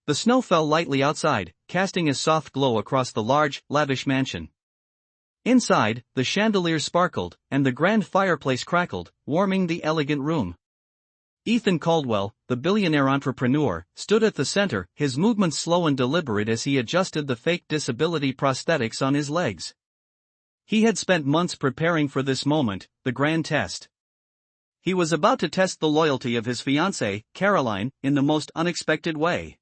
The snow fell lightly outside, casting a soft glow across the large, lavish mansion. Inside, the chandeliers sparkled, and the grand fireplace crackled, warming the elegant room. Ethan Caldwell, the billionaire entrepreneur, stood at the center, his movements slow and deliberate as he adjusted the fake disability prosthetics on his legs. He had spent months preparing for this moment, the grand test. He was about to test the loyalty of his fiancée, Caroline, in the most unexpected way.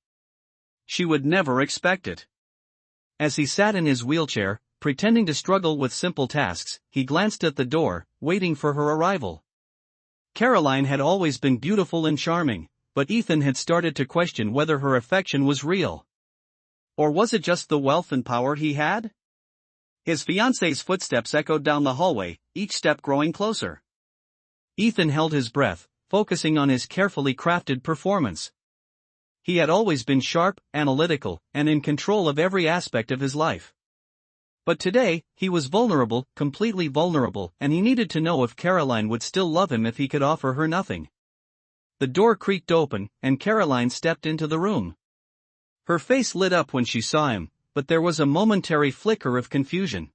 She would never expect it. As he sat in his wheelchair, pretending to struggle with simple tasks, he glanced at the door, waiting for her arrival. Caroline had always been beautiful and charming, but Ethan had started to question whether her affection was real. Or was it just the wealth and power he had? His fiancée's footsteps echoed down the hallway, each step growing closer. Ethan held his breath, focusing on his carefully crafted performance. He had always been sharp, analytical, and in control of every aspect of his life. But today, he was vulnerable, completely vulnerable, and he needed to know if Caroline would still love him if he could offer her nothing. The door creaked open, and Caroline stepped into the room. Her face lit up when she saw him, but there was a momentary flicker of confusion.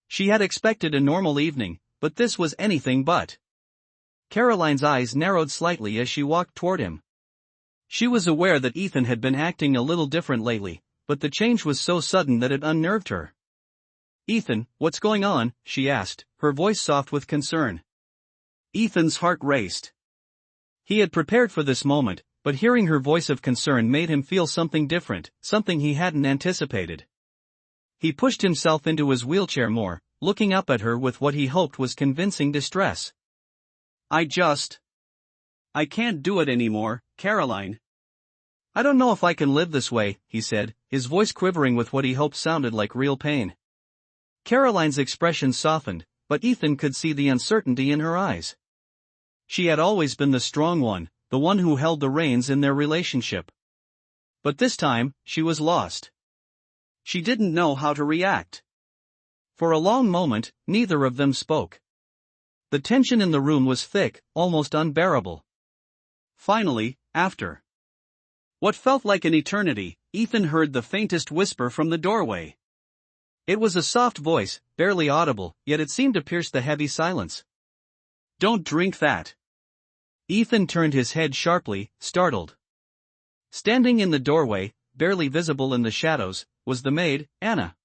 She had expected a normal evening, but this was anything but. Caroline's eyes narrowed slightly as she walked toward him. She was aware that Ethan had been acting a little different lately, but the change was so sudden that it unnerved her. "Ethan, what's going on?" she asked, her voice soft with concern. Ethan's heart raced. He had prepared for this moment, but hearing her voice of concern made him feel something different, something he hadn't anticipated. He pushed himself into his wheelchair more, looking up at her with what he hoped was convincing distress. I can't do it anymore, Caroline. I don't know if I can live this way," he said, his voice quivering with what he hoped sounded like real pain. Caroline's expression softened, but Ethan could see the uncertainty in her eyes. She had always been the strong one, the one who held the reins in their relationship. But this time, she was lost. She didn't know how to react. For a long moment, neither of them spoke. The tension in the room was thick, almost unbearable. Finally, after what felt like an eternity, Ethan heard the faintest whisper from the doorway. It was a soft voice, barely audible, yet it seemed to pierce the heavy silence. "Don't drink that." Ethan turned his head sharply, startled. Standing in the doorway, barely visible in the shadows, was the maid, Anna.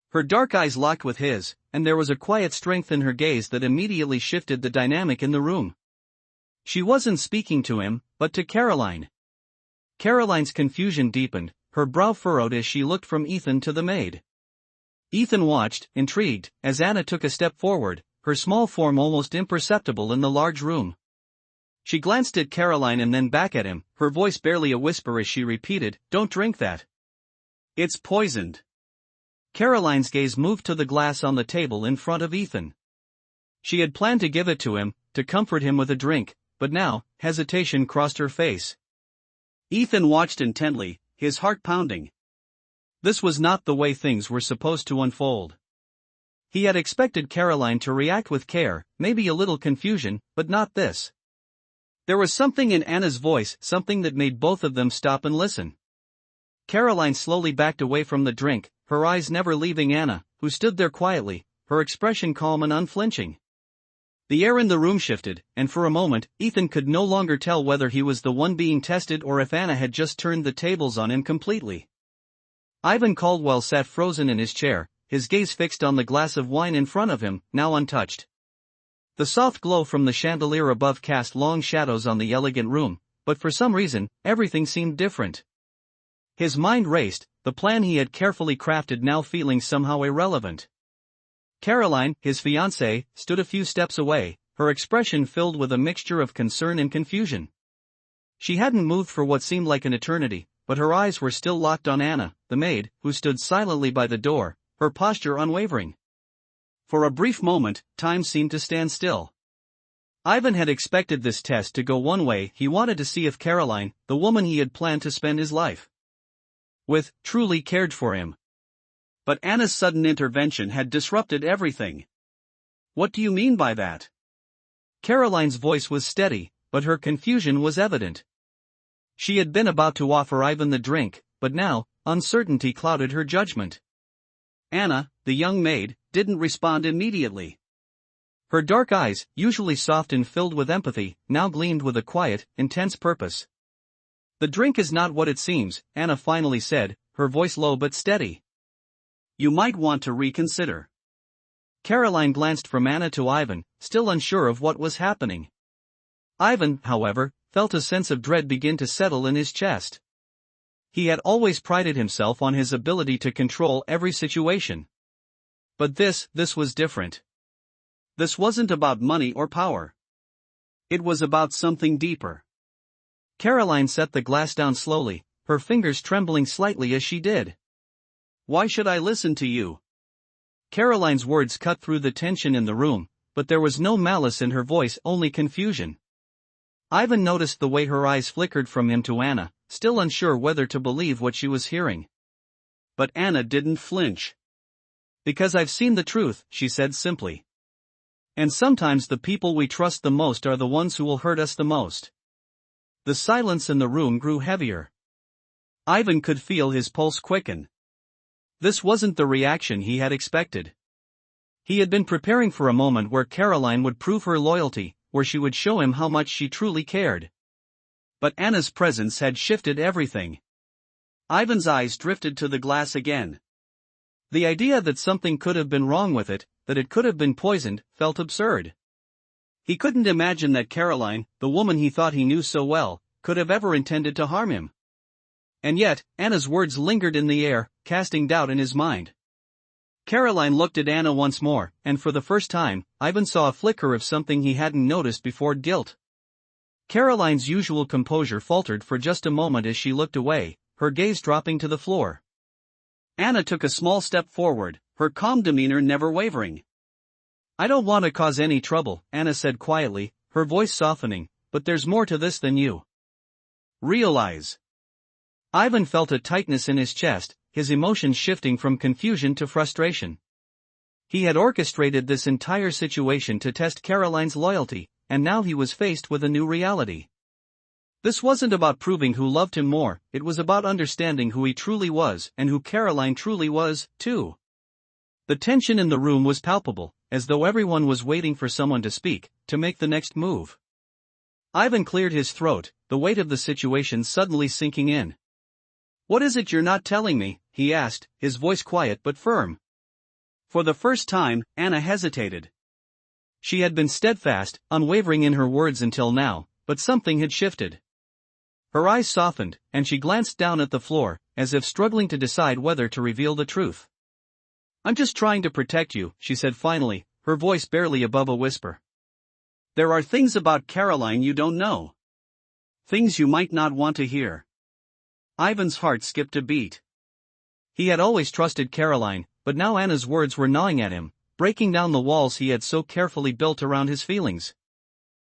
Her dark eyes locked with his, and there was a quiet strength in her gaze that immediately shifted the dynamic in the room. She wasn't speaking to him, but to Caroline. Caroline's confusion deepened, her brow furrowed as she looked from Ethan to the maid. Ethan watched, intrigued, as Anna took a step forward, her small form almost imperceptible in the large room. She glanced at Caroline and then back at him, her voice barely a whisper as she repeated, "Don't drink that. It's poisoned." Caroline's gaze moved to the glass on the table in front of Ethan. She had planned to give it to him, to comfort him with a drink, but now, hesitation crossed her face. Ethan watched intently, his heart pounding. This was not the way things were supposed to unfold. He had expected Caroline to react with care, maybe a little confusion, but not this. There was something in Anna's voice, something that made both of them stop and listen. Caroline slowly backed away from the drink, her eyes never leaving Anna, who stood there quietly, her expression calm and unflinching. The air in the room shifted, and for a moment, Ethan could no longer tell whether he was the one being tested or if Anna had just turned the tables on him completely. Ivan Caldwell sat frozen in his chair, his gaze fixed on the glass of wine in front of him, now untouched. The soft glow from the chandelier above cast long shadows on the elegant room, but for some reason, everything seemed different. His mind raced, the plan he had carefully crafted now feeling somehow irrelevant. Caroline, his fiancée, stood a few steps away, her expression filled with a mixture of concern and confusion. She hadn't moved for what seemed like an eternity, but her eyes were still locked on Anna, the maid, who stood silently by the door, her posture unwavering. For a brief moment, time seemed to stand still. Ivan had expected this test to go one way. He wanted to see if Caroline, the woman he had planned to spend his life with, truly cared for him. But Anna's sudden intervention had disrupted everything. "What do you mean by that?" Caroline's voice was steady, but her confusion was evident. She had been about to offer Ivan the drink, but now, uncertainty clouded her judgment. Anna, the young maid, didn't respond immediately. Her dark eyes, usually soft and filled with empathy, now gleamed with a quiet, intense purpose. "The drink is not what it seems," Anna finally said, her voice low but steady. "You might want to reconsider." Caroline glanced from Anna to Ivan, still unsure of what was happening. Ivan, however, felt a sense of dread begin to settle in his chest. He had always prided himself on his ability to control every situation. But this was different. This wasn't about money or power. It was about something deeper. Caroline set the glass down slowly, her fingers trembling slightly as she did. "Why should I listen to you?" Caroline's words cut through the tension in the room, but there was no malice in her voice, only confusion. Ivan noticed the way her eyes flickered from him to Anna, still unsure whether to believe what she was hearing. But Anna didn't flinch. "Because I've seen the truth," she said simply. "And sometimes the people we trust the most are the ones who will hurt us the most." The silence in the room grew heavier. Ivan could feel his pulse quicken. This wasn't the reaction he had expected. He had been preparing for a moment where Caroline would prove her loyalty, where she would show him how much she truly cared. But Anna's presence had shifted everything. Ivan's eyes drifted to the glass again. The idea that something could have been wrong with it, that it could have been poisoned, felt absurd. He couldn't imagine that Caroline, the woman he thought he knew so well, could have ever intended to harm him. And yet, Anna's words lingered in the air, casting doubt in his mind. Caroline looked at Anna once more, and for the first time, Ivan saw a flicker of something he hadn't noticed before: guilt. Caroline's usual composure faltered for just a moment as she looked away, her gaze dropping to the floor. Anna took a small step forward, her calm demeanor never wavering. "I don't want to cause any trouble," Anna said quietly, her voice softening, "but there's more to this than you realize." Ivan felt a tightness in his chest, his emotions shifting from confusion to frustration. He had orchestrated this entire situation to test Caroline's loyalty, and now he was faced with a new reality. This wasn't about proving who loved him more, it was about understanding who he truly was and who Caroline truly was, too. The tension in the room was palpable, as though everyone was waiting for someone to speak, to make the next move. Ivan cleared his throat, the weight of the situation suddenly sinking in. "What is it you're not telling me?" he asked, his voice quiet but firm. For the first time, Anna hesitated. She had been steadfast, unwavering in her words until now, but something had shifted. Her eyes softened, and she glanced down at the floor, as if struggling to decide whether to reveal the truth. "I'm just trying to protect you," she said finally, her voice barely above a whisper. "There are things about Caroline you don't know. Things you might not want to hear." Ivan's heart skipped a beat. He had always trusted Caroline, but now Anna's words were gnawing at him, breaking down the walls he had so carefully built around his feelings.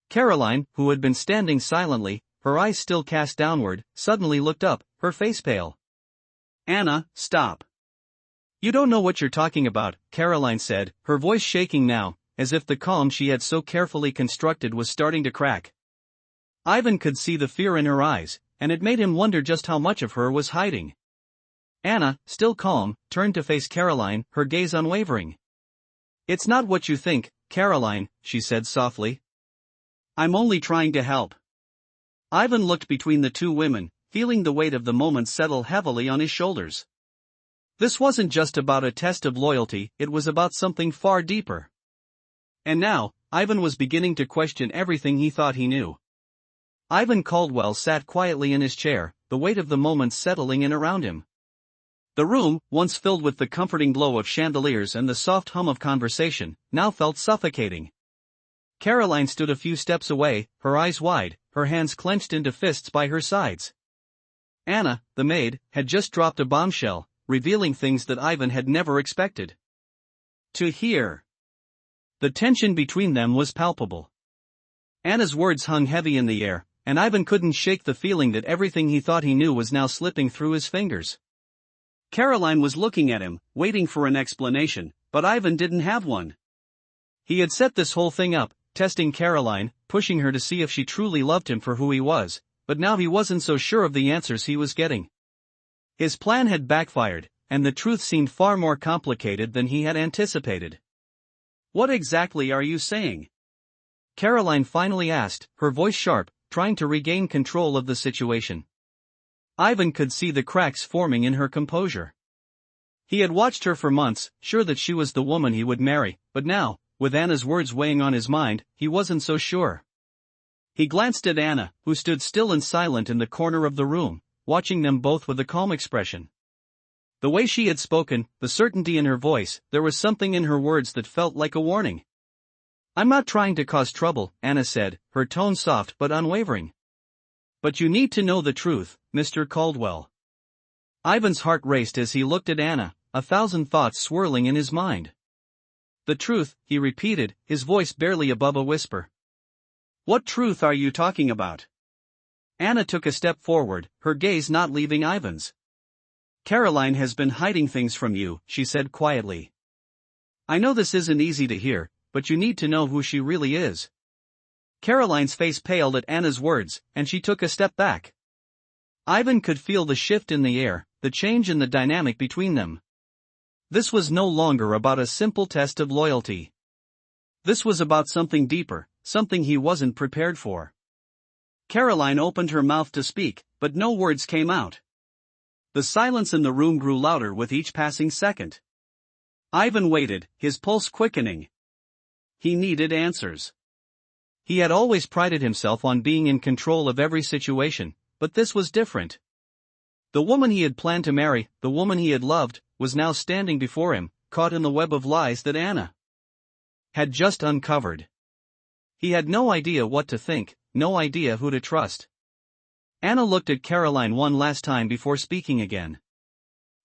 Caroline, who had been standing silently, her eyes still cast downward, suddenly looked up, her face pale. "Anna, stop. You don't know what you're talking about," Caroline said, her voice shaking now, as if the calm she had so carefully constructed was starting to crack. Ivan could see the fear in her eyes, and it made him wonder just how much of her was hiding. Anna, still calm, turned to face Caroline, her gaze unwavering. "It's not what you think, Caroline," she said softly. "I'm only trying to help." Ivan looked between the two women, feeling the weight of the moment settle heavily on his shoulders. This wasn't just about a test of loyalty, it was about something far deeper. And now, Ivan was beginning to question everything he thought he knew. Ivan Caldwell sat quietly in his chair, the weight of the moment settling in around him. The room, once filled with the comforting glow of chandeliers and the soft hum of conversation, now felt suffocating. Caroline stood a few steps away, her eyes wide, her hands clenched into fists by her sides. Anna, the maid, had just dropped a bombshell, revealing things that Ivan had never expected to hear. The tension between them was palpable. Anna's words hung heavy in the air, and Ivan couldn't shake the feeling that everything he thought he knew was now slipping through his fingers. Caroline was looking at him, waiting for an explanation, but Ivan didn't have one. He had set this whole thing up, testing Caroline, pushing her to see if she truly loved him for who he was, but now he wasn't so sure of the answers he was getting. His plan had backfired, and the truth seemed far more complicated than he had anticipated. "What exactly are you saying?" Caroline finally asked, her voice sharp, trying to regain control of the situation. Ivan could see the cracks forming in her composure. He had watched her for months, sure that she was the woman he would marry, but now, with Anna's words weighing on his mind, he wasn't so sure. He glanced at Anna, who stood still and silent in the corner of the room, watching them both with a calm expression. The way she had spoken, the certainty in her voice, there was something in her words that felt like a warning. "I'm not trying to cause trouble," Anna said, her tone soft but unwavering. "But you need to know the truth, Mr. Caldwell." Ivan's heart raced as he looked at Anna, a thousand thoughts swirling in his mind. "The truth," he repeated, his voice barely above a whisper. "What truth are you talking about?" Anna took a step forward, her gaze not leaving Ivan's. "Caroline has been hiding things from you," she said quietly. "I know this isn't easy to hear, but you need to know who she really is." Caroline's face paled at Anna's words, and she took a step back. Ivan could feel the shift in the air, the change in the dynamic between them. This was no longer about a simple test of loyalty. This was about something deeper, something he wasn't prepared for. Caroline opened her mouth to speak, but no words came out. The silence in the room grew louder with each passing second. Ivan waited, his pulse quickening. He needed answers. He had always prided himself on being in control of every situation, but this was different. The woman he had planned to marry, the woman he had loved, was now standing before him, caught in the web of lies that Anna had just uncovered. He had no idea what to think, no idea who to trust. Anna looked at Caroline one last time before speaking again.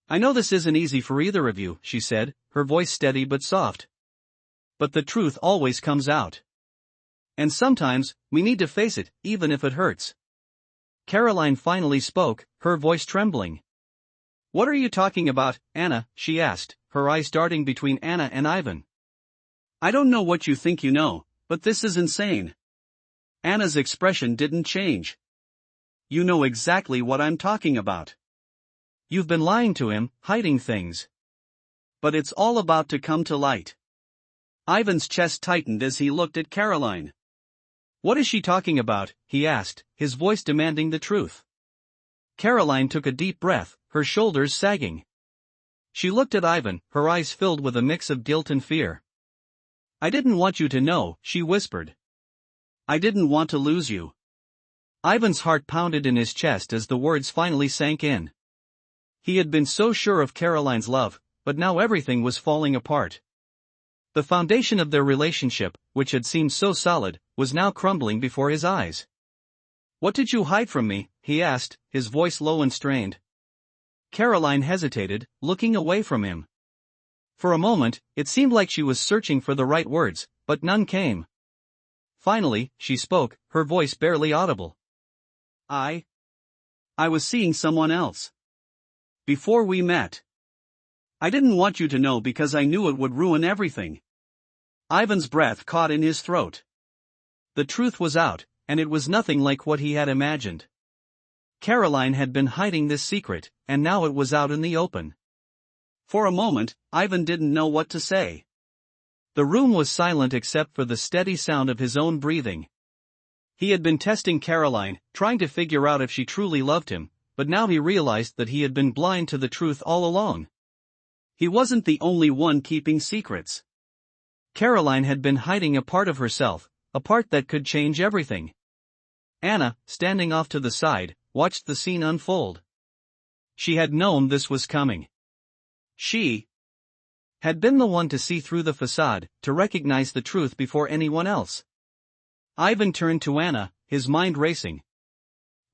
"I know this isn't easy for either of you," she said, her voice steady but soft. "But the truth always comes out. And sometimes, we need to face it, even if it hurts." Caroline finally spoke, her voice trembling. "What are you talking about, Anna?" she asked, her eyes darting between Anna and Ivan. "I don't know what you think you know, but this is insane." Anna's expression didn't change. "You know exactly what I'm talking about. You've been lying to him, hiding things. But it's all about to come to light." Ivan's chest tightened as he looked at Caroline. "What is she talking about?" he asked, his voice demanding the truth. Caroline took a deep breath, her shoulders sagging. She looked at Ivan, her eyes filled with a mix of guilt and fear. "I didn't want you to know," she whispered. "I didn't want to lose you." Ivan's heart pounded in his chest as the words finally sank in. He had been so sure of Caroline's love, but now everything was falling apart. The foundation of their relationship, which had seemed so solid, was now crumbling before his eyes. "What did you hide from me?" he asked, his voice low and strained. Caroline hesitated, looking away from him. For a moment, it seemed like she was searching for the right words, but none came. Finally, she spoke, her voice barely audible. I was seeing someone else. Before we met. I didn't want you to know because I knew it would ruin everything." Ivan's breath caught in his throat. The truth was out, and it was nothing like what he had imagined. Caroline had been hiding this secret, and now it was out in the open. For a moment, Ivan didn't know what to say. The room was silent except for the steady sound of his own breathing. He had been testing Caroline, trying to figure out if she truly loved him, but now he realized that he had been blind to the truth all along. He wasn't the only one keeping secrets. Caroline had been hiding a part of herself, a part that could change everything. Anna, standing off to the side, watched the scene unfold. She had known this was coming. She had been the one to see through the facade, to recognize the truth before anyone else. Ivan turned to Anna, his mind racing.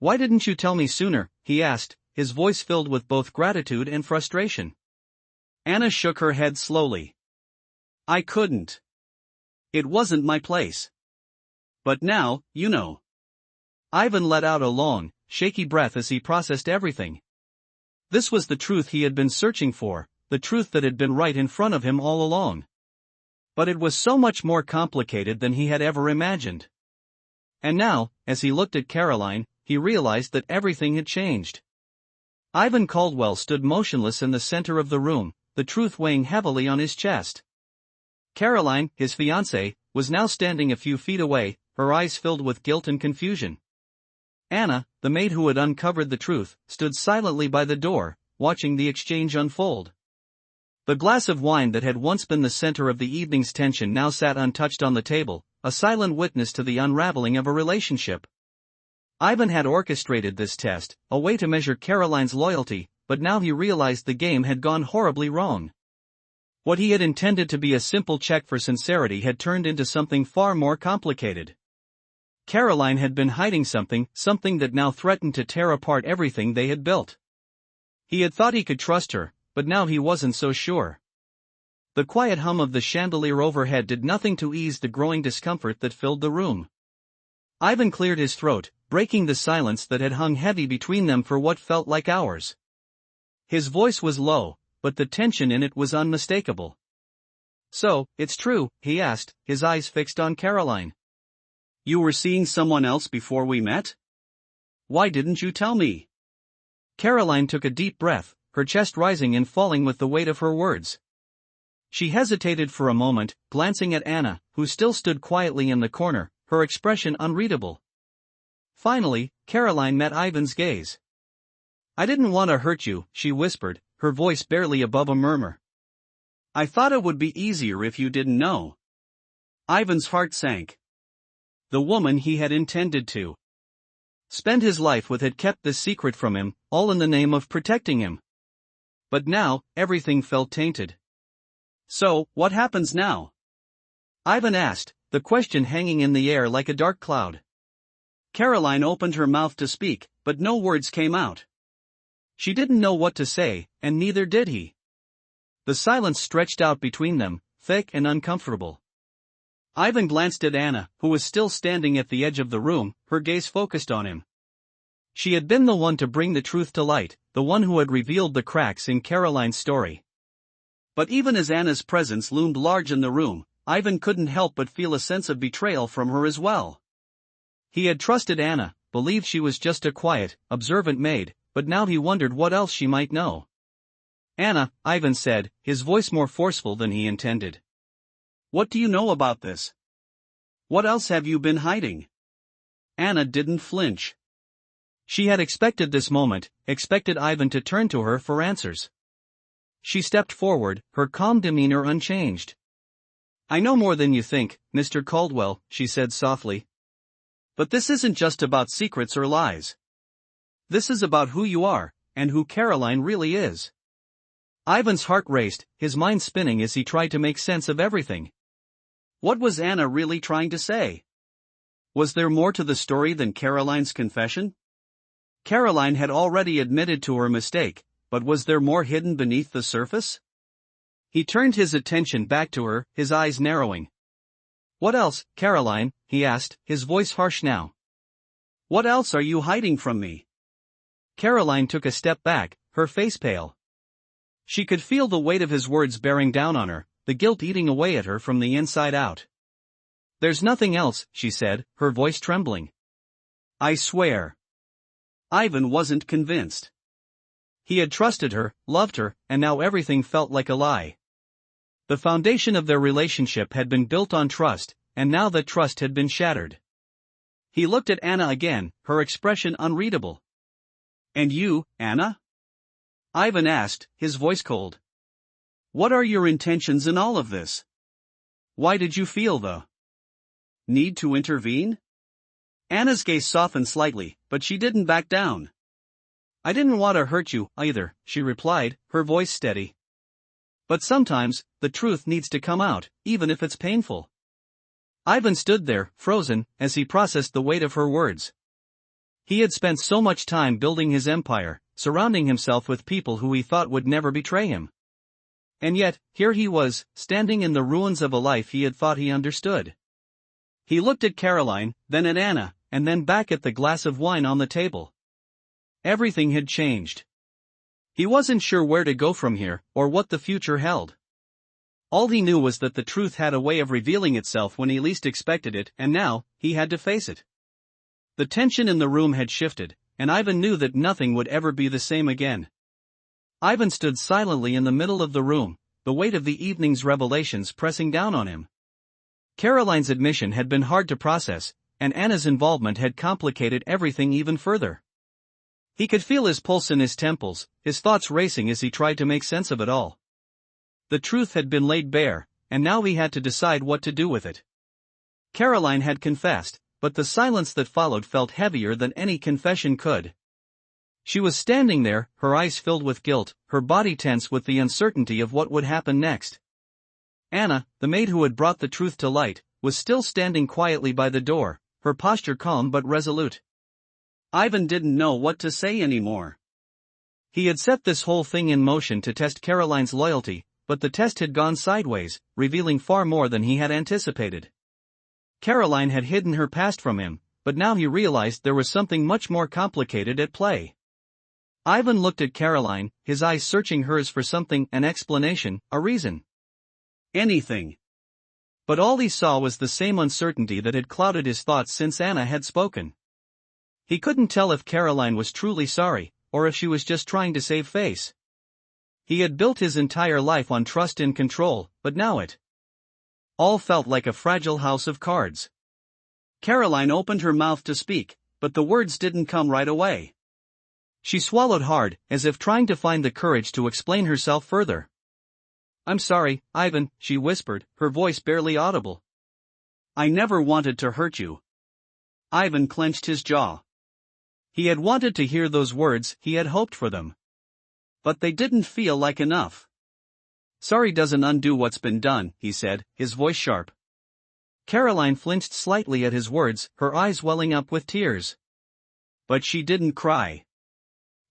"Why didn't you tell me sooner?" he asked, his voice filled with both gratitude and frustration. Anna shook her head slowly. "I couldn't. It wasn't my place. But now, you know." Ivan let out a long, shaky breath as he processed everything. This was the truth he had been searching for, the truth that had been right in front of him all along. But it was so much more complicated than he had ever imagined. And now, as he looked at Caroline, he realized that everything had changed. Ivan Caldwell stood motionless in the center of the room, the truth weighing heavily on his chest. Caroline, his fiancée, was now standing a few feet away, her eyes filled with guilt and confusion. Anna, the maid who had uncovered the truth, stood silently by the door, watching the exchange unfold. The glass of wine that had once been the center of the evening's tension now sat untouched on the table, a silent witness to the unraveling of a relationship. Ivan had orchestrated this test, a way to measure Caroline's loyalty, but now he realized the game had gone horribly wrong. What he had intended to be a simple check for sincerity had turned into something far more complicated. Caroline had been hiding something that now threatened to tear apart everything they had built. He had thought he could trust her, but now he wasn't so sure. The quiet hum of the chandelier overhead did nothing to ease the growing discomfort that filled the room. Ivan cleared his throat, breaking the silence that had hung heavy between them for what felt like hours. His voice was low, but the tension in it was unmistakable. "So, it's true?" he asked, his eyes fixed on Caroline. "You were seeing someone else before we met? Why didn't you tell me?" Caroline took a deep breath, her chest rising and falling with the weight of her words. She hesitated for a moment, glancing at Anna, who still stood quietly in the corner, her expression unreadable. Finally, Caroline met Ivan's gaze. "I didn't want to hurt you," she whispered, her voice barely above a murmur. "I thought it would be easier if you didn't know." Ivan's heart sank. The woman he had intended to spend his life with had kept this secret from him, all in the name of protecting him. But now, everything felt tainted. "So, what happens now?" Ivan asked, the question hanging in the air like a dark cloud. Caroline opened her mouth to speak, but no words came out. She didn't know what to say, and neither did he. The silence stretched out between them, thick and uncomfortable. Ivan glanced at Anna, who was still standing at the edge of the room, her gaze focused on him. She had been the one to bring the truth to light, the one who had revealed the cracks in Caroline's story. But even as Anna's presence loomed large in the room, Ivan couldn't help but feel a sense of betrayal from her as well. He had trusted Anna, believed she was just a quiet, observant maid, but now he wondered what else she might know. "Anna," Ivan said, his voice more forceful than he intended. "What do you know about this? What else have you been hiding?" Anna didn't flinch. She had expected this moment, expected Ivan to turn to her for answers. She stepped forward, her calm demeanor unchanged. "I know more than you think, Mr. Caldwell," she said softly. "But this isn't just about secrets or lies. This is about who you are, and who Caroline really is." Ivan's heart raced, his mind spinning as he tried to make sense of everything. What was Anna really trying to say? Was there more to the story than Caroline's confession? Caroline had already admitted to her mistake, but was there more hidden beneath the surface? He turned his attention back to her, his eyes narrowing. "What else, Caroline?" he asked, his voice harsh now. "What else are you hiding from me?" Caroline took a step back, her face pale. She could feel the weight of his words bearing down on her, the guilt eating away at her from the inside out. "There's nothing else," she said, her voice trembling. "I swear." Ivan wasn't convinced. He had trusted her, loved her, and now everything felt like a lie. The foundation of their relationship had been built on trust, and now that trust had been shattered. He looked at Anna again, her expression unreadable. "And you, Anna?" Ivan asked, his voice cold. "What are your intentions in all of this? Why did you feel the need to intervene?" Anna's gaze softened slightly, but she didn't back down. "I didn't want to hurt you, either," she replied, her voice steady. "But sometimes, the truth needs to come out, even if it's painful." Ivan stood there, frozen, as he processed the weight of her words. He had spent so much time building his empire, surrounding himself with people who he thought would never betray him. And yet, here he was, standing in the ruins of a life he had thought he understood. He looked at Caroline, then at Anna, and then back at the glass of wine on the table. Everything had changed. He wasn't sure where to go from here, or what the future held. All he knew was that the truth had a way of revealing itself when he least expected it, and now, he had to face it. The tension in the room had shifted, and Ivan knew that nothing would ever be the same again. Ivan stood silently in the middle of the room, the weight of the evening's revelations pressing down on him. Caroline's admission had been hard to process, and Anna's involvement had complicated everything even further. He could feel his pulse in his temples, his thoughts racing as he tried to make sense of it all. The truth had been laid bare, and now he had to decide what to do with it. Caroline had confessed, but the silence that followed felt heavier than any confession could. She was standing there, her eyes filled with guilt, her body tense with the uncertainty of what would happen next. Anna, the maid who had brought the truth to light, was still standing quietly by the door, her posture calm but resolute. Ivan didn't know what to say anymore. He had set this whole thing in motion to test Caroline's loyalty, but the test had gone sideways, revealing far more than he had anticipated. Caroline had hidden her past from him, but now he realized there was something much more complicated at play. Ivan looked at Caroline, his eyes searching hers for something, an explanation, a reason. Anything. But all he saw was the same uncertainty that had clouded his thoughts since Anna had spoken. He couldn't tell if Caroline was truly sorry, or if she was just trying to save face. He had built his entire life on trust and control, but now it all felt like a fragile house of cards. Caroline opened her mouth to speak, but the words didn't come right away. She swallowed hard, as if trying to find the courage to explain herself further. "I'm sorry, Ivan," she whispered, her voice barely audible. "I never wanted to hurt you." Ivan clenched his jaw. He had wanted to hear those words, he had hoped for them. But they didn't feel like enough. "Sorry doesn't undo what's been done," he said, his voice sharp. Caroline flinched slightly at his words, her eyes welling up with tears. But she didn't cry.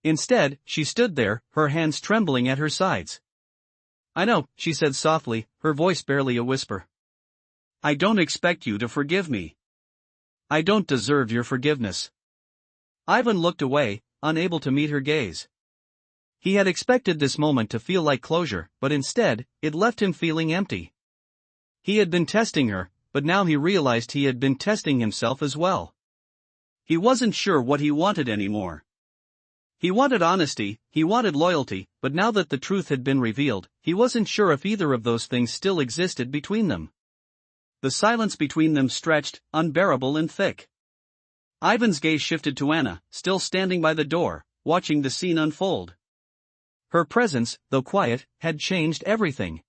Instead, she stood there, her hands trembling at her sides. "I know," she said softly, her voice barely a whisper. "I don't expect you to forgive me. I don't deserve your forgiveness." Ivan looked away, unable to meet her gaze. He had expected this moment to feel like closure, but instead, it left him feeling empty. He had been testing her, but now he realized he had been testing himself as well. He wasn't sure what he wanted anymore. He wanted honesty, he wanted loyalty, but now that the truth had been revealed, he wasn't sure if either of those things still existed between them. The silence between them stretched, unbearable and thick. Ivan's gaze shifted to Anna, still standing by the door, watching the scene unfold. Her presence, though quiet, had changed everything.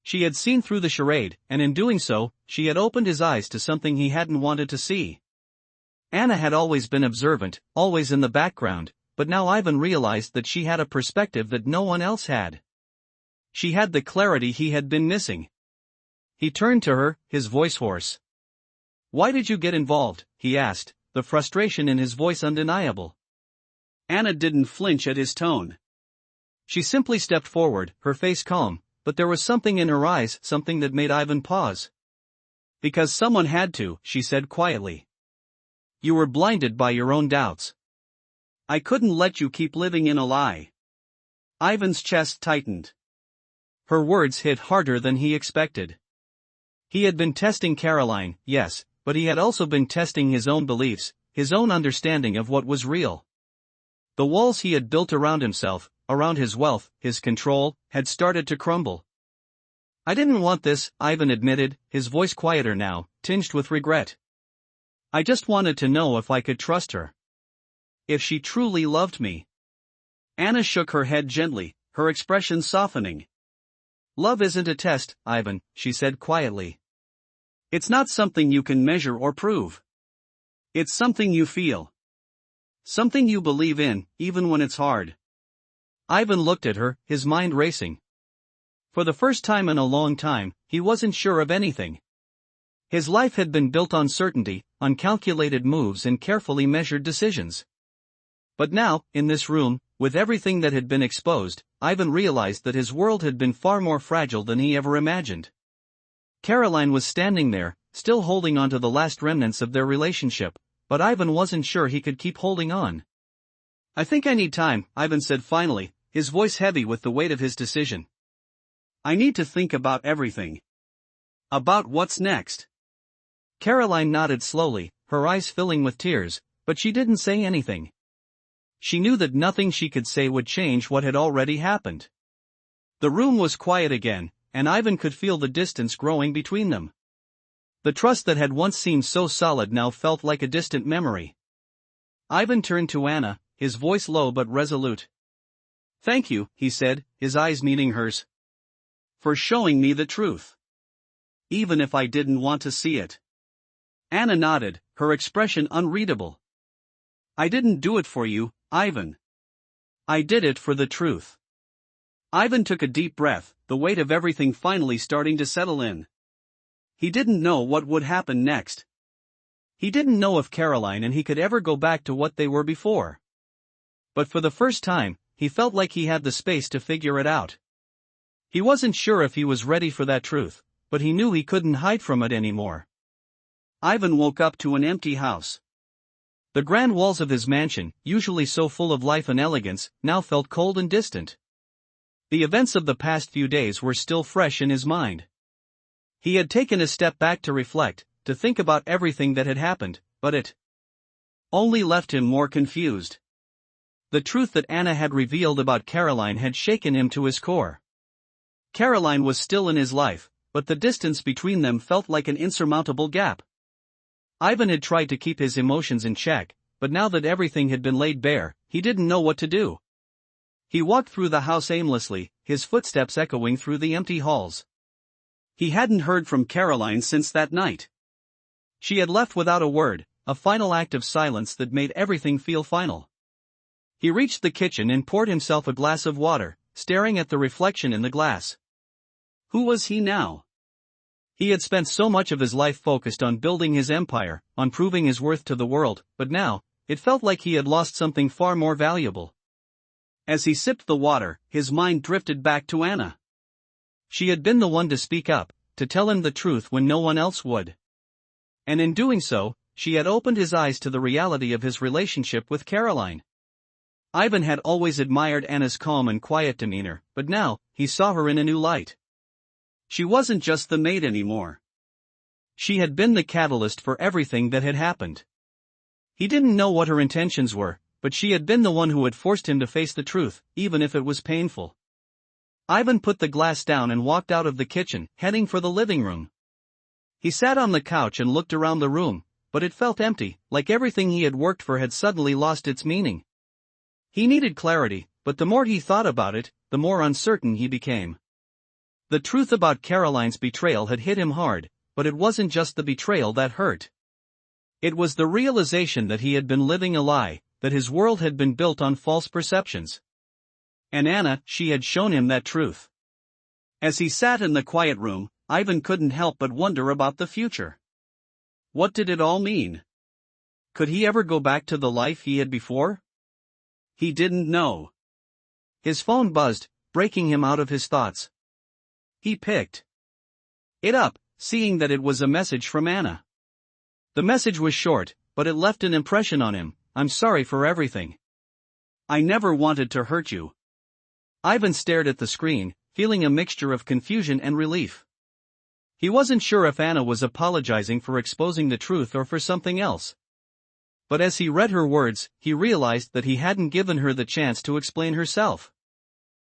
She had seen through the charade, and in doing so, she had opened his eyes to something he hadn't wanted to see. Anna had always been observant, always in the background, but now Ivan realized that she had a perspective that no one else had. She had the clarity he had been missing. He turned to her, his voice hoarse. "Why did you get involved?" he asked, the frustration in his voice undeniable. Anna didn't flinch at his tone. She simply stepped forward, her face calm, but there was something in her eyes, something that made Ivan pause. "Because someone had to," she said quietly. "You were blinded by your own doubts. I couldn't let you keep living in a lie." Ivan's chest tightened. Her words hit harder than he expected. He had been testing Caroline, yes, but he had also been testing his own beliefs, his own understanding of what was real. The walls he had built around himself, around his wealth, his control, had started to crumble. "I didn't want this," Ivan admitted, his voice quieter now, tinged with regret. "I just wanted to know if I could trust her. If she truly loved me." Anna shook her head gently, her expression softening. "Love isn't a test, Ivan," she said quietly. "It's not something you can measure or prove. It's something you feel. Something you believe in, even when it's hard." Ivan looked at her, his mind racing. For the first time in a long time, he wasn't sure of anything. His life had been built on certainty, on calculated moves and carefully measured decisions. But now, in this room, with everything that had been exposed, Ivan realized that his world had been far more fragile than he ever imagined. Caroline was standing there, still holding on to the last remnants of their relationship, but Ivan wasn't sure he could keep holding on. "I think I need time," Ivan said finally, his voice heavy with the weight of his decision. "I need to think about everything. About what's next." Caroline nodded slowly, her eyes filling with tears, but she didn't say anything. She knew that nothing she could say would change what had already happened. The room was quiet again, and Ivan could feel the distance growing between them. The trust that had once seemed so solid now felt like a distant memory. Ivan turned to Anna, his voice low but resolute. "Thank you," he said, his eyes meeting hers. "For showing me the truth. Even if I didn't want to see it." Anna nodded, her expression unreadable. "I didn't do it for you, Ivan. I did it for the truth." Ivan took a deep breath, the weight of everything finally starting to settle in. He didn't know what would happen next. He didn't know if Caroline and he could ever go back to what they were before. But for the first time, he felt like he had the space to figure it out. He wasn't sure if he was ready for that truth, but he knew he couldn't hide from it anymore. Ivan woke up to an empty house. The grand walls of his mansion, usually so full of life and elegance, now felt cold and distant. The events of the past few days were still fresh in his mind. He had taken a step back to reflect, to think about everything that had happened, but it only left him more confused. The truth that Anna had revealed about Caroline had shaken him to his core. Caroline was still in his life, but the distance between them felt like an insurmountable gap. Ivan had tried to keep his emotions in check, but now that everything had been laid bare, he didn't know what to do. He walked through the house aimlessly, his footsteps echoing through the empty halls. He hadn't heard from Caroline since that night. She had left without a word, a final act of silence that made everything feel final. He reached the kitchen and poured himself a glass of water, staring at the reflection in the glass. Who was he now? He had spent so much of his life focused on building his empire, on proving his worth to the world, but now, it felt like he had lost something far more valuable. As he sipped the water, his mind drifted back to Anna. She had been the one to speak up, to tell him the truth when no one else would. And in doing so, she had opened his eyes to the reality of his relationship with Caroline. Ivan had always admired Anna's calm and quiet demeanor, but now, he saw her in a new light. She wasn't just the maid anymore. She had been the catalyst for everything that had happened. He didn't know what her intentions were, but she had been the one who had forced him to face the truth, even if it was painful. Ivan put the glass down and walked out of the kitchen, heading for the living room. He sat on the couch and looked around the room, but it felt empty, like everything he had worked for had suddenly lost its meaning. He needed clarity, but the more he thought about it, the more uncertain he became. The truth about Caroline's betrayal had hit him hard, but it wasn't just the betrayal that hurt. It was the realization that he had been living a lie, that his world had been built on false perceptions. And Anna, she had shown him that truth. As he sat in the quiet room, Ivan couldn't help but wonder about the future. What did it all mean? Could he ever go back to the life he had before? He didn't know. His phone buzzed, breaking him out of his thoughts. He picked it up, seeing that it was a message from Anna. The message was short, but it left an impression on him. "I'm sorry for everything. I never wanted to hurt you." Ivan stared at the screen, feeling a mixture of confusion and relief. He wasn't sure if Anna was apologizing for exposing the truth or for something else. But as he read her words, he realized that he hadn't given her the chance to explain herself.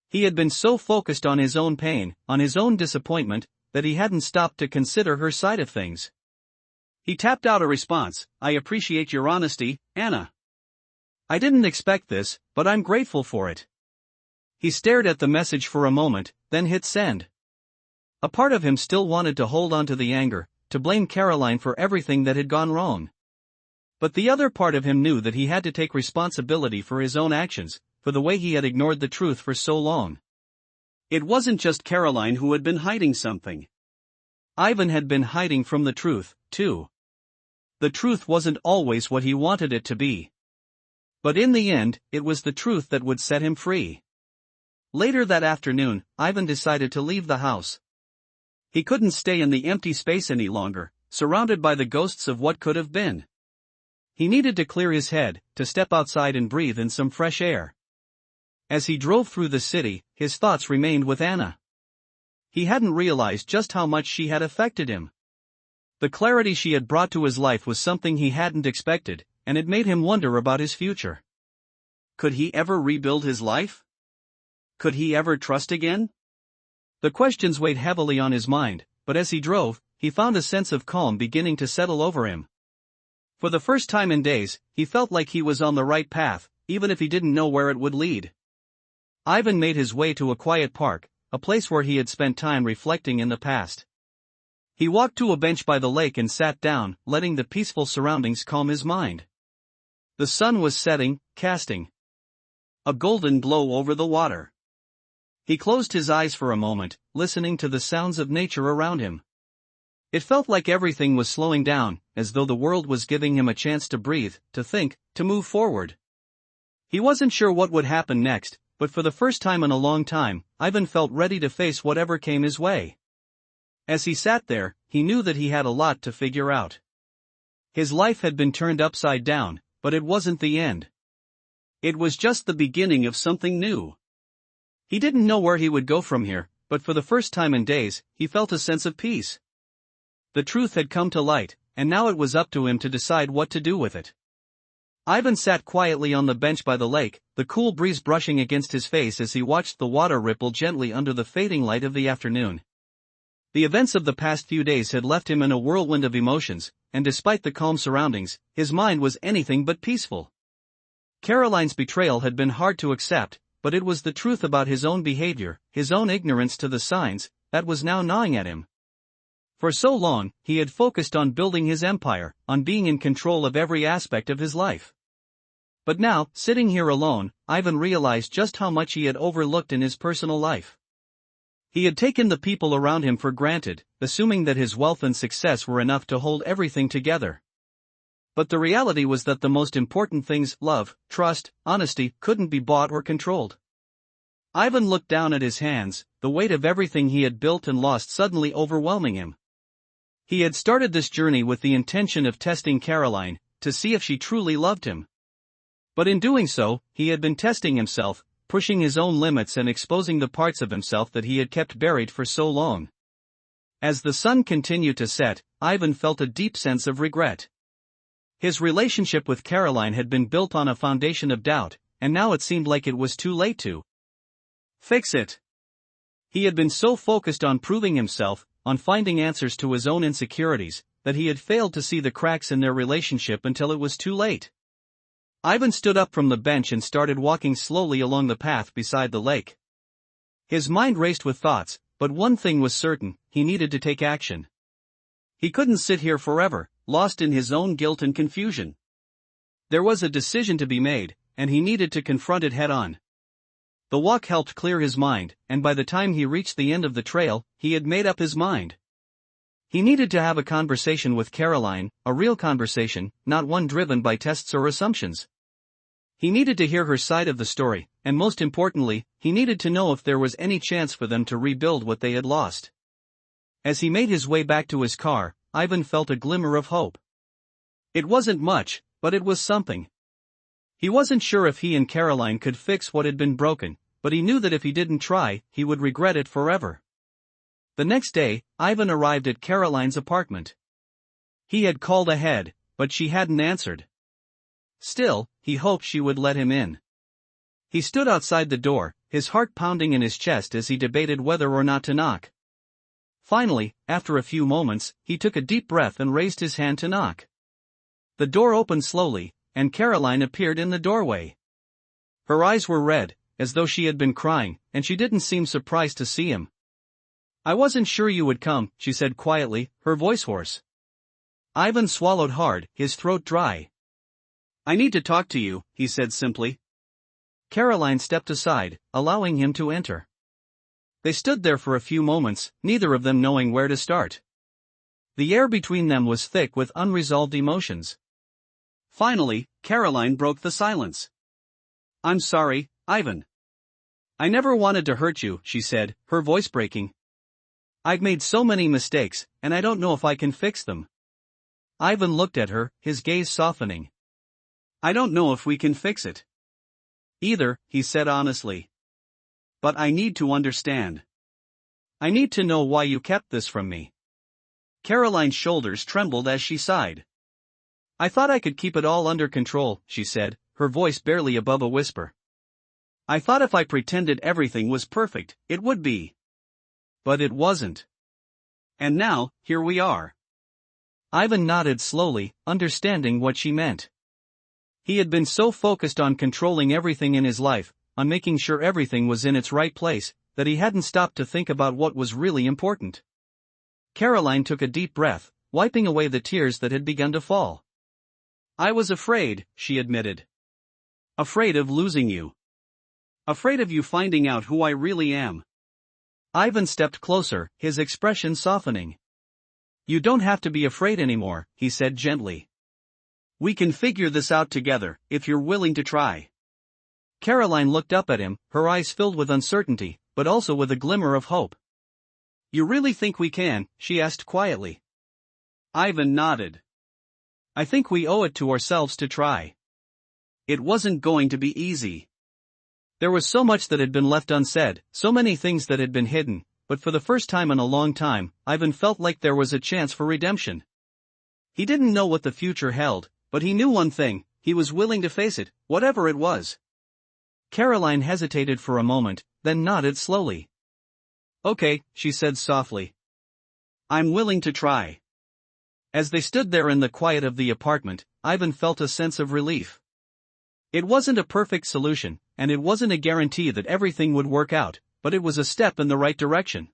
He had been so focused on his own pain, on his own disappointment, that he hadn't stopped to consider her side of things. He tapped out a response. "I appreciate your honesty, Anna. I didn't expect this, but I'm grateful for it." He stared at the message for a moment, then hit send. A part of him still wanted to hold on to the anger, to blame Caroline for everything that had gone wrong. But the other part of him knew that he had to take responsibility for his own actions, for the way he had ignored the truth for so long. It wasn't just Caroline who had been hiding something. Ivan had been hiding from the truth, too. The truth wasn't always what he wanted it to be. But in the end, it was the truth that would set him free. Later that afternoon, Ivan decided to leave the house. He couldn't stay in the empty space any longer, surrounded by the ghosts of what could have been. He needed to clear his head, to step outside and breathe in some fresh air. As he drove through the city, his thoughts remained with Anna. He hadn't realized just how much she had affected him. The clarity she had brought to his life was something he hadn't expected, and it made him wonder about his future. Could he ever rebuild his life? Could he ever trust again? The questions weighed heavily on his mind, but as he drove, he found a sense of calm beginning to settle over him. For the first time in days, he felt like he was on the right path, even if he didn't know where it would lead. Ivan made his way to a quiet park, a place where he had spent time reflecting in the past. He walked to a bench by the lake and sat down, letting the peaceful surroundings calm his mind. The sun was setting, casting a golden glow over the water. He closed his eyes for a moment, listening to the sounds of nature around him. It felt like everything was slowing down, as though the world was giving him a chance to breathe, to think, to move forward. He wasn't sure what would happen next, but for the first time in a long time, Ivan felt ready to face whatever came his way. As he sat there, he knew that he had a lot to figure out. His life had been turned upside down, but it wasn't the end. It was just the beginning of something new. He didn't know where he would go from here, but for the first time in days, he felt a sense of peace. The truth had come to light, and now it was up to him to decide what to do with it. Ivan sat quietly on the bench by the lake, the cool breeze brushing against his face as he watched the water ripple gently under the fading light of the afternoon. The events of the past few days had left him in a whirlwind of emotions, and despite the calm surroundings, his mind was anything but peaceful. Caroline's betrayal had been hard to accept, but it was the truth about his own behavior, his own ignorance to the signs, that was now gnawing at him. For so long, he had focused on building his empire, on being in control of every aspect of his life. But now, sitting here alone, Ivan realized just how much he had overlooked in his personal life. He had taken the people around him for granted, assuming that his wealth and success were enough to hold everything together. But the reality was that the most important things, love, trust, honesty, couldn't be bought or controlled. Ivan looked down at his hands, the weight of everything he had built and lost suddenly overwhelming him. He had started this journey with the intention of testing Caroline, to see if she truly loved him. But in doing so, he had been testing himself, pushing his own limits and exposing the parts of himself that he had kept buried for so long. As the sun continued to set, Ivan felt a deep sense of regret. His relationship with Caroline had been built on a foundation of doubt, and now it seemed like it was too late to fix it. He had been so focused on proving himself, on finding answers to his own insecurities, that he had failed to see the cracks in their relationship until it was too late. Ivan stood up from the bench and started walking slowly along the path beside the lake. His mind raced with thoughts, but one thing was certain: he needed to take action. He couldn't sit here forever, lost in his own guilt and confusion. There was a decision to be made, and he needed to confront it head-on. The walk helped clear his mind, and by the time he reached the end of the trail, he had made up his mind. He needed to have a conversation with Caroline, a real conversation, not one driven by tests or assumptions. He needed to hear her side of the story, and most importantly, he needed to know if there was any chance for them to rebuild what they had lost. As he made his way back to his car, Ivan felt a glimmer of hope. It wasn't much, but it was something. He wasn't sure if he and Caroline could fix what had been broken, but he knew that if he didn't try, he would regret it forever. The next day, Ivan arrived at Caroline's apartment. He had called ahead, but she hadn't answered. Still, he hoped she would let him in. He stood outside the door, his heart pounding in his chest as he debated whether or not to knock. Finally, after a few moments, he took a deep breath and raised his hand to knock. The door opened slowly, and Caroline appeared in the doorway. Her eyes were red, as though she had been crying, and she didn't seem surprised to see him. "I wasn't sure you would come," she said quietly, her voice hoarse. Ivan swallowed hard, his throat dry. "I need to talk to you," he said simply. Caroline stepped aside, allowing him to enter. They stood there for a few moments, neither of them knowing where to start. The air between them was thick with unresolved emotions. Finally, Caroline broke the silence. "I'm sorry, Ivan. I never wanted to hurt you," she said, her voice breaking. "I've made so many mistakes, and I don't know if I can fix them." Ivan looked at her, his gaze softening. "I don't know if we can fix it either," he said honestly. "But I need to understand. I need to know why you kept this from me." Caroline's shoulders trembled as she sighed. I thought I could keep it all under control, she said, her voice barely above a whisper. I thought if I pretended everything was perfect, it would be. But it wasn't. And now, here we are. Ivan nodded slowly, understanding what she meant. He had been so focused on controlling everything in his life, on making sure everything was in its right place, that he hadn't stopped to think about what was really important. Caroline took a deep breath, wiping away the tears that had begun to fall. I was afraid, she admitted. Afraid of losing you. Afraid of you finding out who I really am. Ivan stepped closer, his expression softening. You don't have to be afraid anymore, he said gently. We can figure this out together, if you're willing to try. Caroline looked up at him, her eyes filled with uncertainty, but also with a glimmer of hope. You really think we can? She asked quietly. Ivan nodded. I think we owe it to ourselves to try. It wasn't going to be easy. There was so much that had been left unsaid, so many things that had been hidden, but for the first time in a long time, Ivan felt like there was a chance for redemption. He didn't know what the future held, but he knew one thing, he was willing to face it, whatever it was. Caroline hesitated for a moment, then nodded slowly. Okay, she said softly. I'm willing to try. As they stood there in the quiet of the apartment, Ivan felt a sense of relief. It wasn't a perfect solution, and it wasn't a guarantee that everything would work out, but it was a step in the right direction.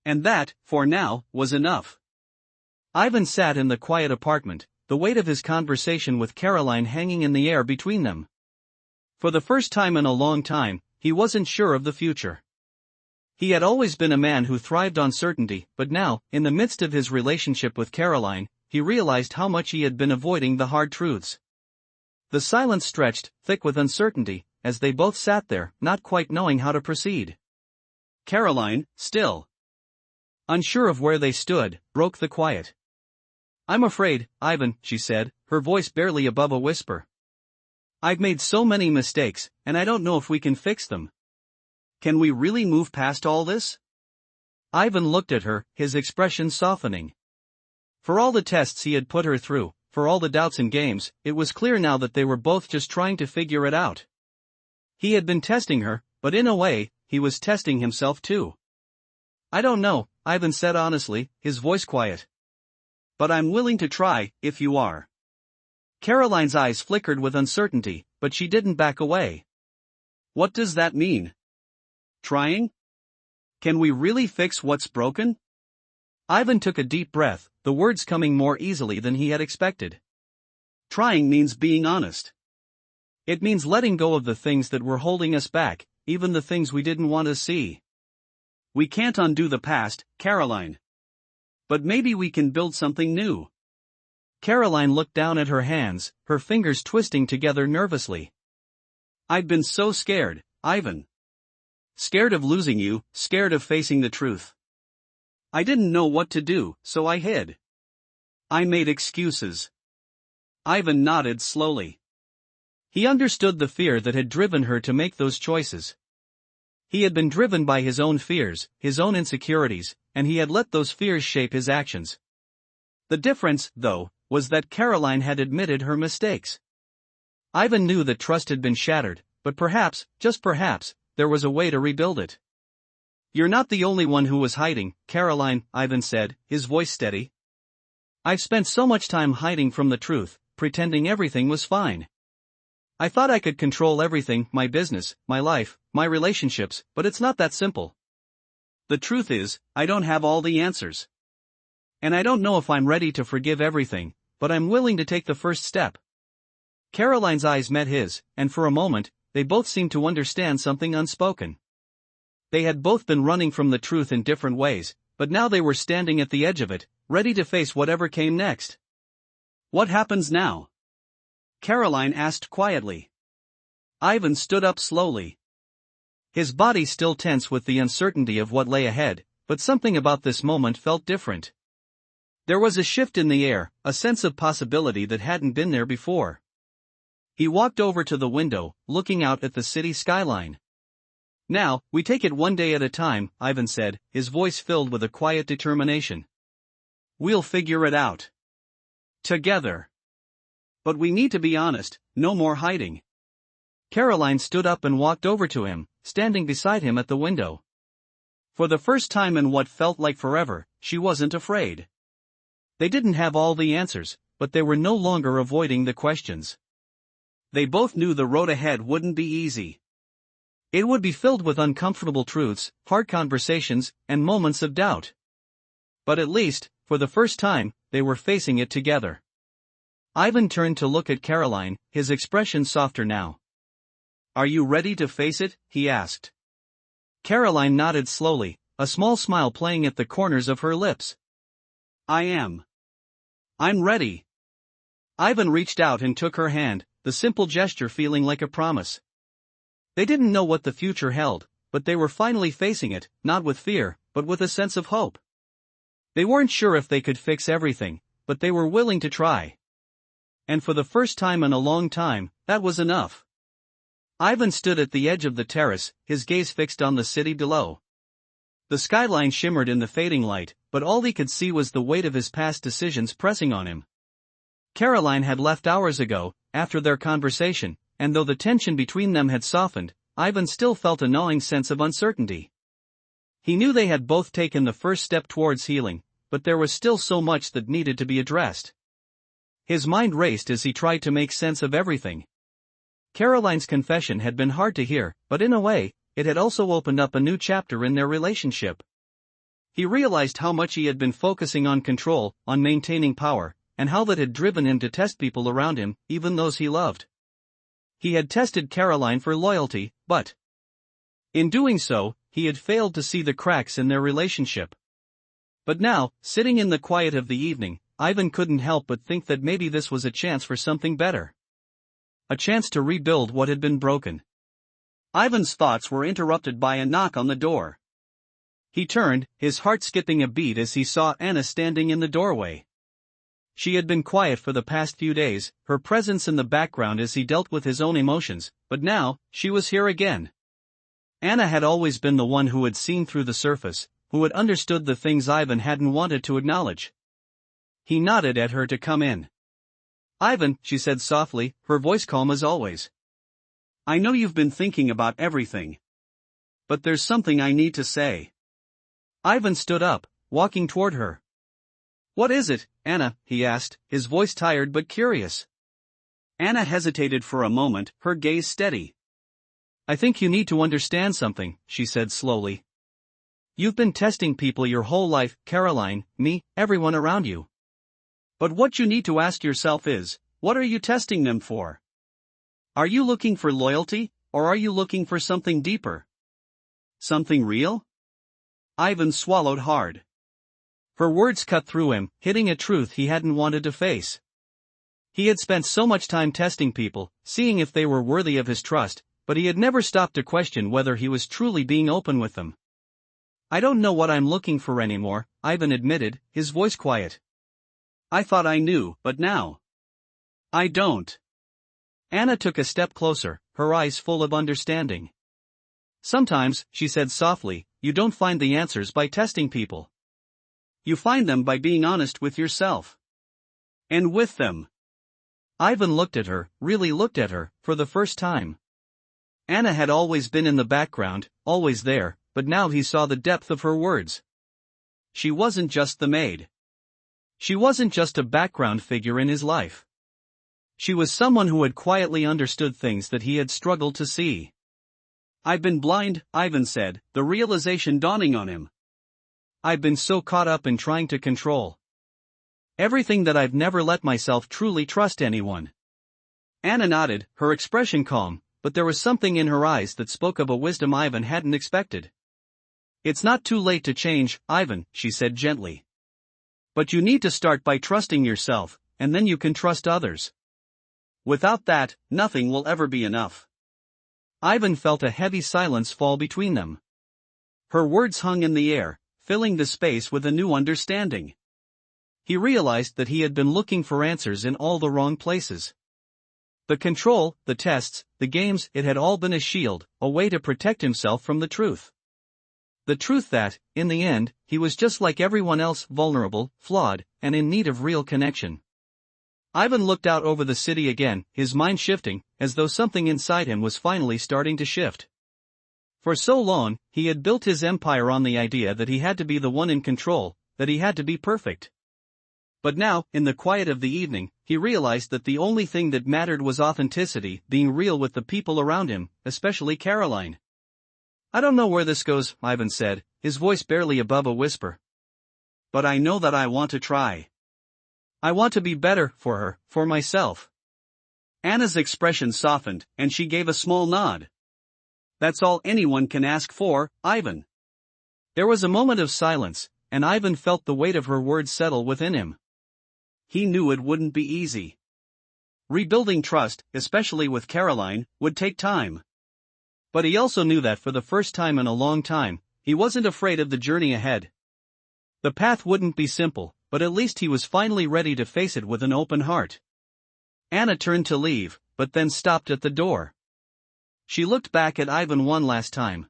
And that, for now, was enough. Ivan sat in the quiet apartment, the weight of his conversation with Caroline hanging in the air between them. For the first time in a long time, he wasn't sure of the future. He had always been a man who thrived on certainty, but now, in the midst of his relationship with Caroline, he realized how much he had been avoiding the hard truths. The silence stretched, thick with uncertainty, as they both sat there, not quite knowing how to proceed. Caroline, still unsure of where they stood, broke the quiet. I'm afraid, Ivan, she said, her voice barely above a whisper. I've made so many mistakes, and I don't know if we can fix them. Can we really move past all this? Ivan looked at her, his expression softening. For all the tests he had put her through, for all the doubts and games, it was clear now that they were both just trying to figure it out. He had been testing her, but in a way, he was testing himself too. I don't know, Ivan said honestly, his voice quiet. But I'm willing to try, if you are. Caroline's eyes flickered with uncertainty, but she didn't back away. What does that mean? Trying? Can we really fix what's broken? Ivan took a deep breath, the words coming more easily than he had expected. Trying means being honest. It means letting go of the things that were holding us back, even the things we didn't want to see. We can't undo the past, Caroline. But maybe we can build something new. Caroline looked down at her hands, her fingers twisting together nervously. I've been so scared, Ivan. Scared of losing you, scared of facing the truth. I didn't know what to do, so I hid. I made excuses. Ivan nodded slowly. He understood the fear that had driven her to make those choices. He had been driven by his own fears, his own insecurities, and he had let those fears shape his actions. The difference, though, was that Caroline had admitted her mistakes. Ivan knew that trust had been shattered, but perhaps, just perhaps, there was a way to rebuild it. You're not the only one who was hiding, Caroline, Ivan said, his voice steady. I've spent so much time hiding from the truth, pretending everything was fine. I thought I could control everything, my business, my life, my relationships, but it's not that simple. The truth is, I don't have all the answers. And I don't know if I'm ready to forgive everything, but I'm willing to take the first step. Caroline's eyes met his, and for a moment, they both seemed to understand something unspoken. They had both been running from the truth in different ways, but now they were standing at the edge of it, ready to face whatever came next. What happens now? Caroline asked quietly. Ivan stood up slowly. His body still tense with the uncertainty of what lay ahead, but something about this moment felt different. There was a shift in the air, a sense of possibility that hadn't been there before. He walked over to the window, looking out at the city skyline. Now, we take it one day at a time, Ivan said, his voice filled with a quiet determination. We'll figure it out. Together. But we need to be honest, no more hiding. Caroline stood up and walked over to him, standing beside him at the window. For the first time in what felt like forever, she wasn't afraid. They didn't have all the answers, but they were no longer avoiding the questions. They both knew the road ahead wouldn't be easy. It would be filled with uncomfortable truths, hard conversations, and moments of doubt. But at least, for the first time, they were facing it together. Ivan turned to look at Caroline, his expression softer now. Are you ready to face it? He asked. Caroline nodded slowly, a small smile playing at the corners of her lips. I am. I'm ready. Ivan reached out and took her hand, the simple gesture feeling like a promise. They didn't know what the future held, but they were finally facing it, not with fear, but with a sense of hope. They weren't sure if they could fix everything, but they were willing to try. And for the first time in a long time, that was enough. Ivan stood at the edge of the terrace, his gaze fixed on the city below. The skyline shimmered in the fading light, but all he could see was the weight of his past decisions pressing on him. Caroline had left hours ago, after their conversation, and though the tension between them had softened, Ivan still felt a gnawing sense of uncertainty. He knew they had both taken the first step towards healing, but there was still so much that needed to be addressed. His mind raced as he tried to make sense of everything. Caroline's confession had been hard to hear, but in a way, it had also opened up a new chapter in their relationship. He realized how much he had been focusing on control, on maintaining power, and how that had driven him to test people around him, even those he loved. He had tested Caroline for loyalty, but in doing so, he had failed to see the cracks in their relationship. But now, sitting in the quiet of the evening, Ivan couldn't help but think that maybe this was a chance for something better. A chance to rebuild what had been broken. Ivan's thoughts were interrupted by a knock on the door. He turned, his heart skipping a beat as he saw Anna standing in the doorway. She had been quiet for the past few days, her presence in the background as he dealt with his own emotions, but now, she was here again. Anna had always been the one who had seen through the surface, who had understood the things Ivan hadn't wanted to acknowledge. He nodded at her to come in. Ivan, she said softly, her voice calm as always. I know you've been thinking about everything. But there's something I need to say. Ivan stood up, walking toward her. What is it, Anna? He asked, his voice tired but curious. Anna hesitated for a moment, her gaze steady. I think you need to understand something, she said slowly. You've been testing people your whole life, Caroline, me, everyone around you. But what you need to ask yourself is, what are you testing them for? Are you looking for loyalty, or are you looking for something deeper? Something real? Ivan swallowed hard. Her words cut through him, hitting a truth he hadn't wanted to face. He had spent so much time testing people, seeing if they were worthy of his trust, but he had never stopped to question whether he was truly being open with them. I don't know what I'm looking for anymore, Ivan admitted, his voice quiet. I thought I knew, but now I don't. Anna took a step closer, her eyes full of understanding. Sometimes, she said softly, you don't find the answers by testing people. You find them by being honest with yourself. And with them. Ivan looked at her, really looked at her, for the first time. Anna had always been in the background, always there, but now he saw the depth of her words. She wasn't just the maid. She wasn't just a background figure in his life. She was someone who had quietly understood things that he had struggled to see. I've been blind, Ivan said, the realization dawning on him. I've been so caught up in trying to control everything that I've never let myself truly trust anyone. Anna nodded, her expression calm, but there was something in her eyes that spoke of a wisdom Ivan hadn't expected. It's not too late to change, Ivan, she said gently. But you need to start by trusting yourself, and then you can trust others. Without that, nothing will ever be enough. Ivan felt a heavy silence fall between them. Her words hung in the air, filling the space with a new understanding. He realized that he had been looking for answers in all the wrong places. The control, the tests, the games, it had all been a shield, a way to protect himself from the truth. The truth that, in the end, he was just like everyone else, vulnerable, flawed, and in need of real connection. Ivan looked out over the city again, his mind shifting, as though something inside him was finally starting to shift. For so long, he had built his empire on the idea that he had to be the one in control, that he had to be perfect. But now, in the quiet of the evening, he realized that the only thing that mattered was authenticity, being real with the people around him, especially Caroline. "I don't know where this goes," Ivan said, his voice barely above a whisper. "But I know that I want to try. I want to be better for her, for myself." Anna's expression softened, and she gave a small nod. "That's all anyone can ask for, Ivan." There was a moment of silence, and Ivan felt the weight of her words settle within him. He knew it wouldn't be easy. Rebuilding trust, especially with Caroline, would take time. But he also knew that for the first time in a long time, he wasn't afraid of the journey ahead. The path wouldn't be simple, but at least he was finally ready to face it with an open heart. Anna turned to leave, but then stopped at the door. She looked back at Ivan one last time.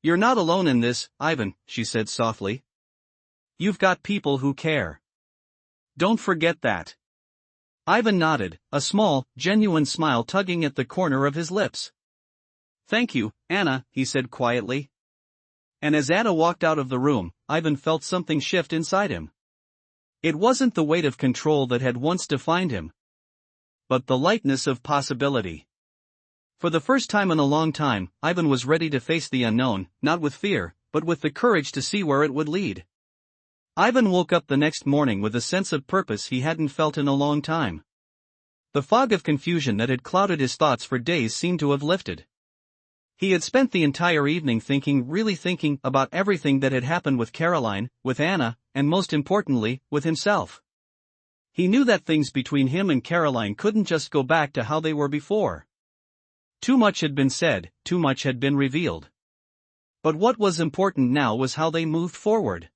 "You're not alone in this, Ivan," she said softly. "You've got people who care. Don't forget that." Ivan nodded, a small, genuine smile tugging at the corner of his lips. "Thank you, Anna," he said quietly. And as Anna walked out of the room, Ivan felt something shift inside him. It wasn't the weight of control that had once defined him, but the lightness of possibility. For the first time in a long time, Ivan was ready to face the unknown, not with fear, but with the courage to see where it would lead. Ivan woke up the next morning with a sense of purpose he hadn't felt in a long time. The fog of confusion that had clouded his thoughts for days seemed to have lifted. He had spent the entire evening really thinking about everything that had happened with Caroline, with Anna, and most importantly, with himself. He knew that things between him and Caroline couldn't just go back to how they were before. Too much had been said, too much had been revealed. But what was important now was how they moved forward.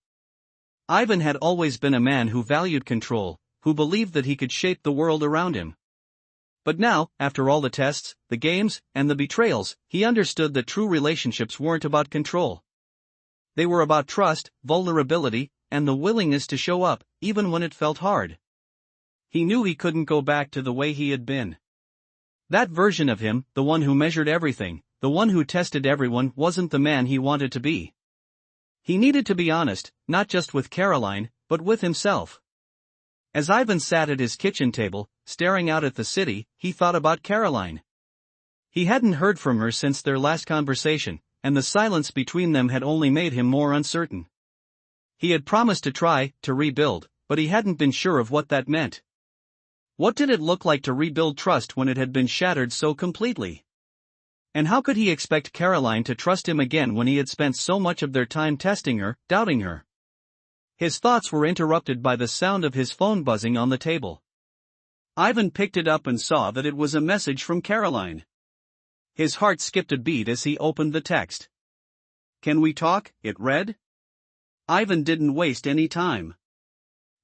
Ivan had always been a man who valued control, who believed that he could shape the world around him. But now, after all the tests, the games, and the betrayals, he understood that true relationships weren't about control. They were about trust, vulnerability, and the willingness to show up, even when it felt hard. He knew he couldn't go back to the way he had been. That version of him, the one who measured everything, the one who tested everyone, wasn't the man he wanted to be. He needed to be honest, not just with Caroline, but with himself. As Ivan sat at his kitchen table, staring out at the city, he thought about Caroline. He hadn't heard from her since their last conversation, and the silence between them had only made him more uncertain. He had promised to try to rebuild, but he hadn't been sure of what that meant. What did it look like to rebuild trust when it had been shattered so completely? And how could he expect Caroline to trust him again when he had spent so much of their time testing her, doubting her? His thoughts were interrupted by the sound of his phone buzzing on the table. Ivan picked it up and saw that it was a message from Caroline. His heart skipped a beat as he opened the text. "Can we talk?" it read. Ivan didn't waste any time.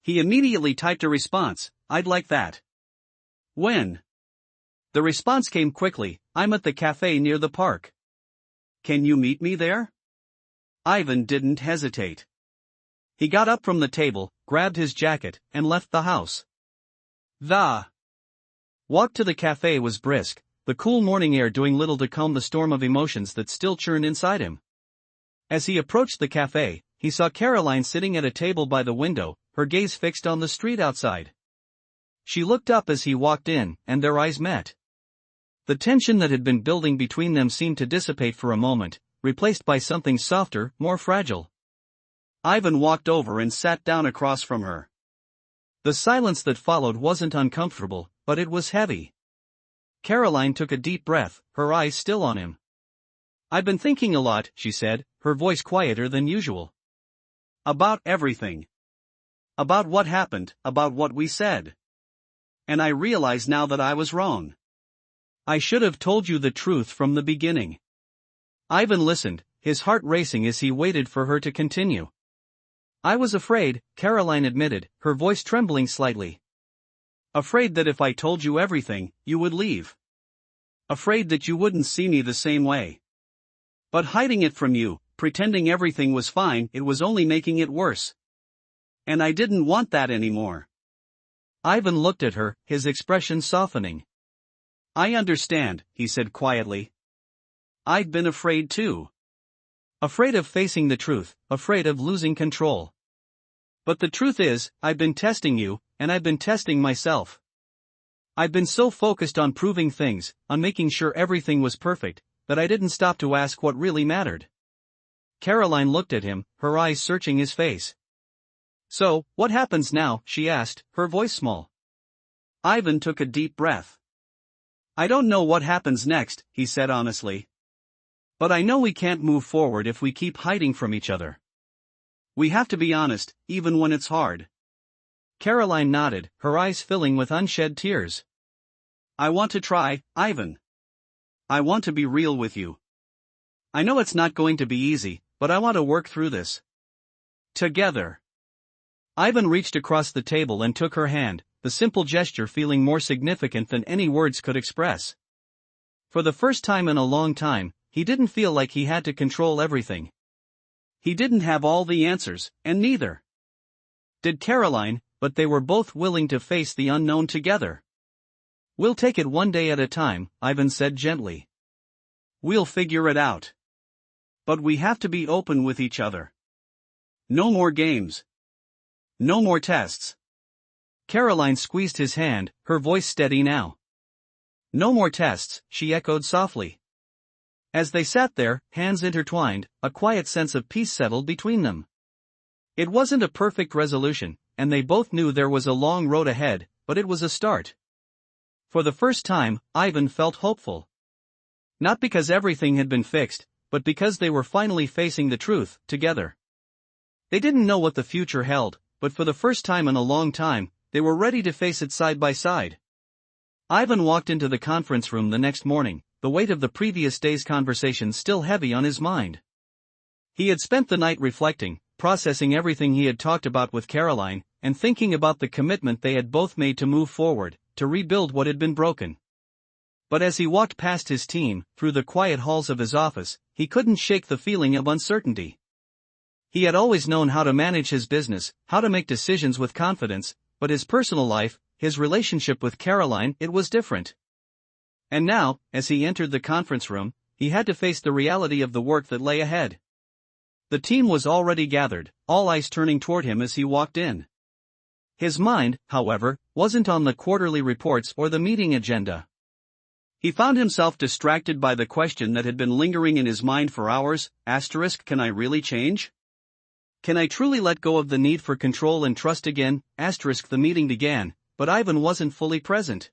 He immediately typed a response, "I'd like that." "When?" The response came quickly, "I'm at the cafe near the park. Can you meet me there?" Ivan didn't hesitate. He got up from the table, grabbed his jacket, and left the house. The walk to the cafe was brisk, the cool morning air doing little to calm the storm of emotions that still churned inside him. As he approached the cafe, he saw Caroline sitting at a table by the window, her gaze fixed on the street outside. She looked up as he walked in, and their eyes met. The tension that had been building between them seemed to dissipate for a moment, replaced by something softer, more fragile. Ivan walked over and sat down across from her. The silence that followed wasn't uncomfortable, but it was heavy. Caroline took a deep breath, her eyes still on him. "I've been thinking a lot," she said, her voice quieter than usual. "About everything. About what happened, about what we said. And I realize now that I was wrong. I should have told you the truth from the beginning." Ivan listened, his heart racing as he waited for her to continue. "I was afraid," Caroline admitted, her voice trembling slightly. "Afraid that if I told you everything, you would leave. Afraid that you wouldn't see me the same way. But hiding it from you, pretending everything was fine. It was only making it worse. And I didn't want that anymore. Ivan looked at her, his expression softening. I understand, he said quietly. I've been afraid too. Afraid of facing the truth, afraid of losing control. But the truth is, I've been testing you, and I've been testing myself. I've been so focused on proving things, on making sure everything was perfect, that I didn't stop to ask what really mattered. Caroline looked at him, her eyes searching his face. So, what happens now? She asked, her voice small. Ivan took a deep breath. I don't know what happens next, he said honestly. But I know we can't move forward if we keep hiding from each other. We have to be honest, even when it's hard. Caroline nodded, her eyes filling with unshed tears. I want to try, Ivan. I want to be real with you. I know it's not going to be easy, but I want to work through this. Together. Ivan reached across the table and took her hand, the simple gesture feeling more significant than any words could express. For the first time in a long time, he didn't feel like he had to control everything. He didn't have all the answers, and neither did Caroline, but they were both willing to face the unknown together. We'll take it one day at a time, Ivan said gently. We'll figure it out. But we have to be open with each other. No more games. No more tests. Caroline squeezed his hand, her voice steady now. No more tests, she echoed softly. As they sat there, hands intertwined, a quiet sense of peace settled between them. It wasn't a perfect resolution, and they both knew there was a long road ahead, but it was a start. For the first time, Ivan felt hopeful. Not because everything had been fixed, but because they were finally facing the truth, together. They didn't know what the future held, but for the first time in a long time, they were ready to face it side by side. Ivan walked into the conference room the next morning, the weight of the previous day's conversation still heavy on his mind. He had spent the night reflecting, processing everything he had talked about with Caroline, and thinking about the commitment they had both made to move forward, to rebuild what had been broken. But as he walked past his team, through the quiet halls of his office, he couldn't shake the feeling of uncertainty. He had always known how to manage his business, how to make decisions with confidence, but his personal life, his relationship with Caroline, it was different. And now, as he entered the conference room, he had to face the reality of the work that lay ahead. The team was already gathered, all eyes turning toward him as he walked in. His mind, however, wasn't on the quarterly reports or the meeting agenda. He found himself distracted by the question that had been lingering in his mind for hours, can I really change? Can I truly let go of the need for control and trust again? The meeting began, but Ivan wasn't fully present.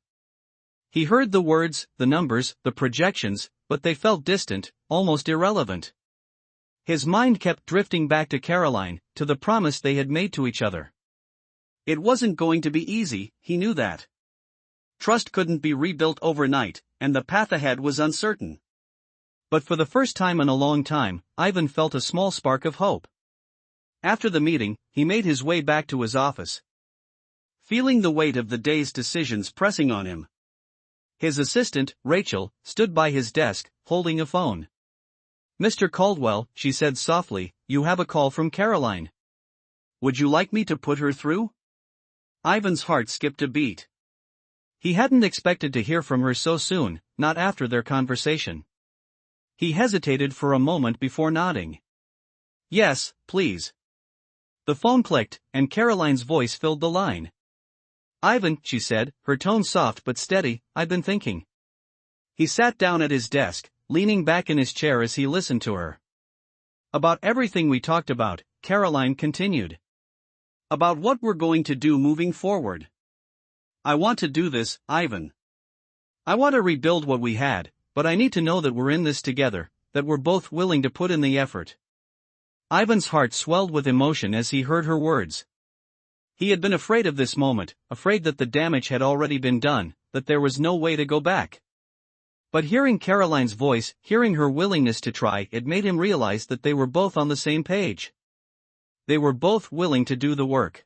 He heard the words, the numbers, the projections, but they felt distant, almost irrelevant. His mind kept drifting back to Caroline, to the promise they had made to each other. It wasn't going to be easy, he knew that. Trust couldn't be rebuilt overnight, and the path ahead was uncertain. But for the first time in a long time, Ivan felt a small spark of hope. After the meeting, he made his way back to his office, feeling the weight of the day's decisions pressing on him. His assistant, Rachel, stood by his desk, holding a phone. Mr. Caldwell, she said softly, you have a call from Caroline. Would you like me to put her through? Ivan's heart skipped a beat. He hadn't expected to hear from her so soon, not after their conversation. He hesitated for a moment before nodding. Yes, please. The phone clicked, and Caroline's voice filled the line. Ivan, she said, her tone soft but steady, I've been thinking. He sat down at his desk, leaning back in his chair as he listened to her. About everything we talked about, Caroline continued. About what we're going to do moving forward. I want to do this, Ivan. I want to rebuild what we had, but I need to know that we're in this together, that we're both willing to put in the effort. Ivan's heart swelled with emotion as he heard her words. He had been afraid of this moment, afraid that the damage had already been done, that there was no way to go back. But hearing Caroline's voice, hearing her willingness to try, it made him realize that they were both on the same page. They were both willing to do the work.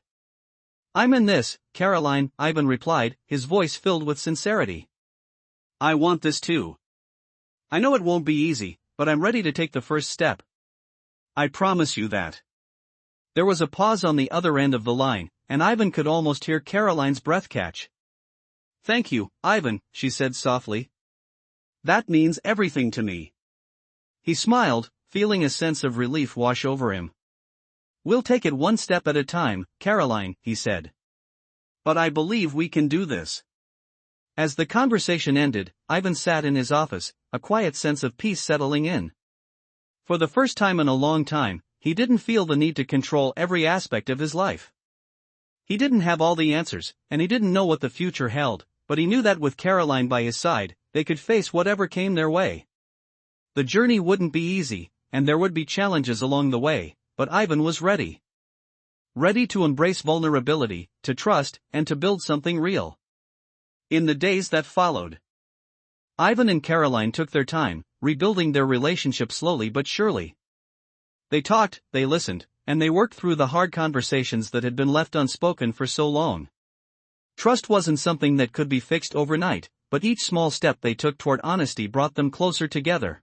I'm in this, Caroline, Ivan replied, his voice filled with sincerity. I want this too. I know it won't be easy, but I'm ready to take the first step. I promise you that. There was a pause on the other end of the line, and Ivan could almost hear Caroline's breath catch. Thank you, Ivan, she said softly. That means everything to me. He smiled, feeling a sense of relief wash over him. We'll take it one step at a time, Caroline, he said. But I believe we can do this. As the conversation ended, Ivan sat in his office, a quiet sense of peace settling in. For the first time in a long time, he didn't feel the need to control every aspect of his life. He didn't have all the answers, and he didn't know what the future held, but he knew that with Caroline by his side, they could face whatever came their way. The journey wouldn't be easy, and there would be challenges along the way, but Ivan was ready. Ready to embrace vulnerability, to trust, and to build something real. In the days that followed, Ivan and Caroline took their time, rebuilding their relationship slowly but surely. They talked, they listened, and they worked through the hard conversations that had been left unspoken for so long. Trust wasn't something that could be fixed overnight, but each small step they took toward honesty brought them closer together.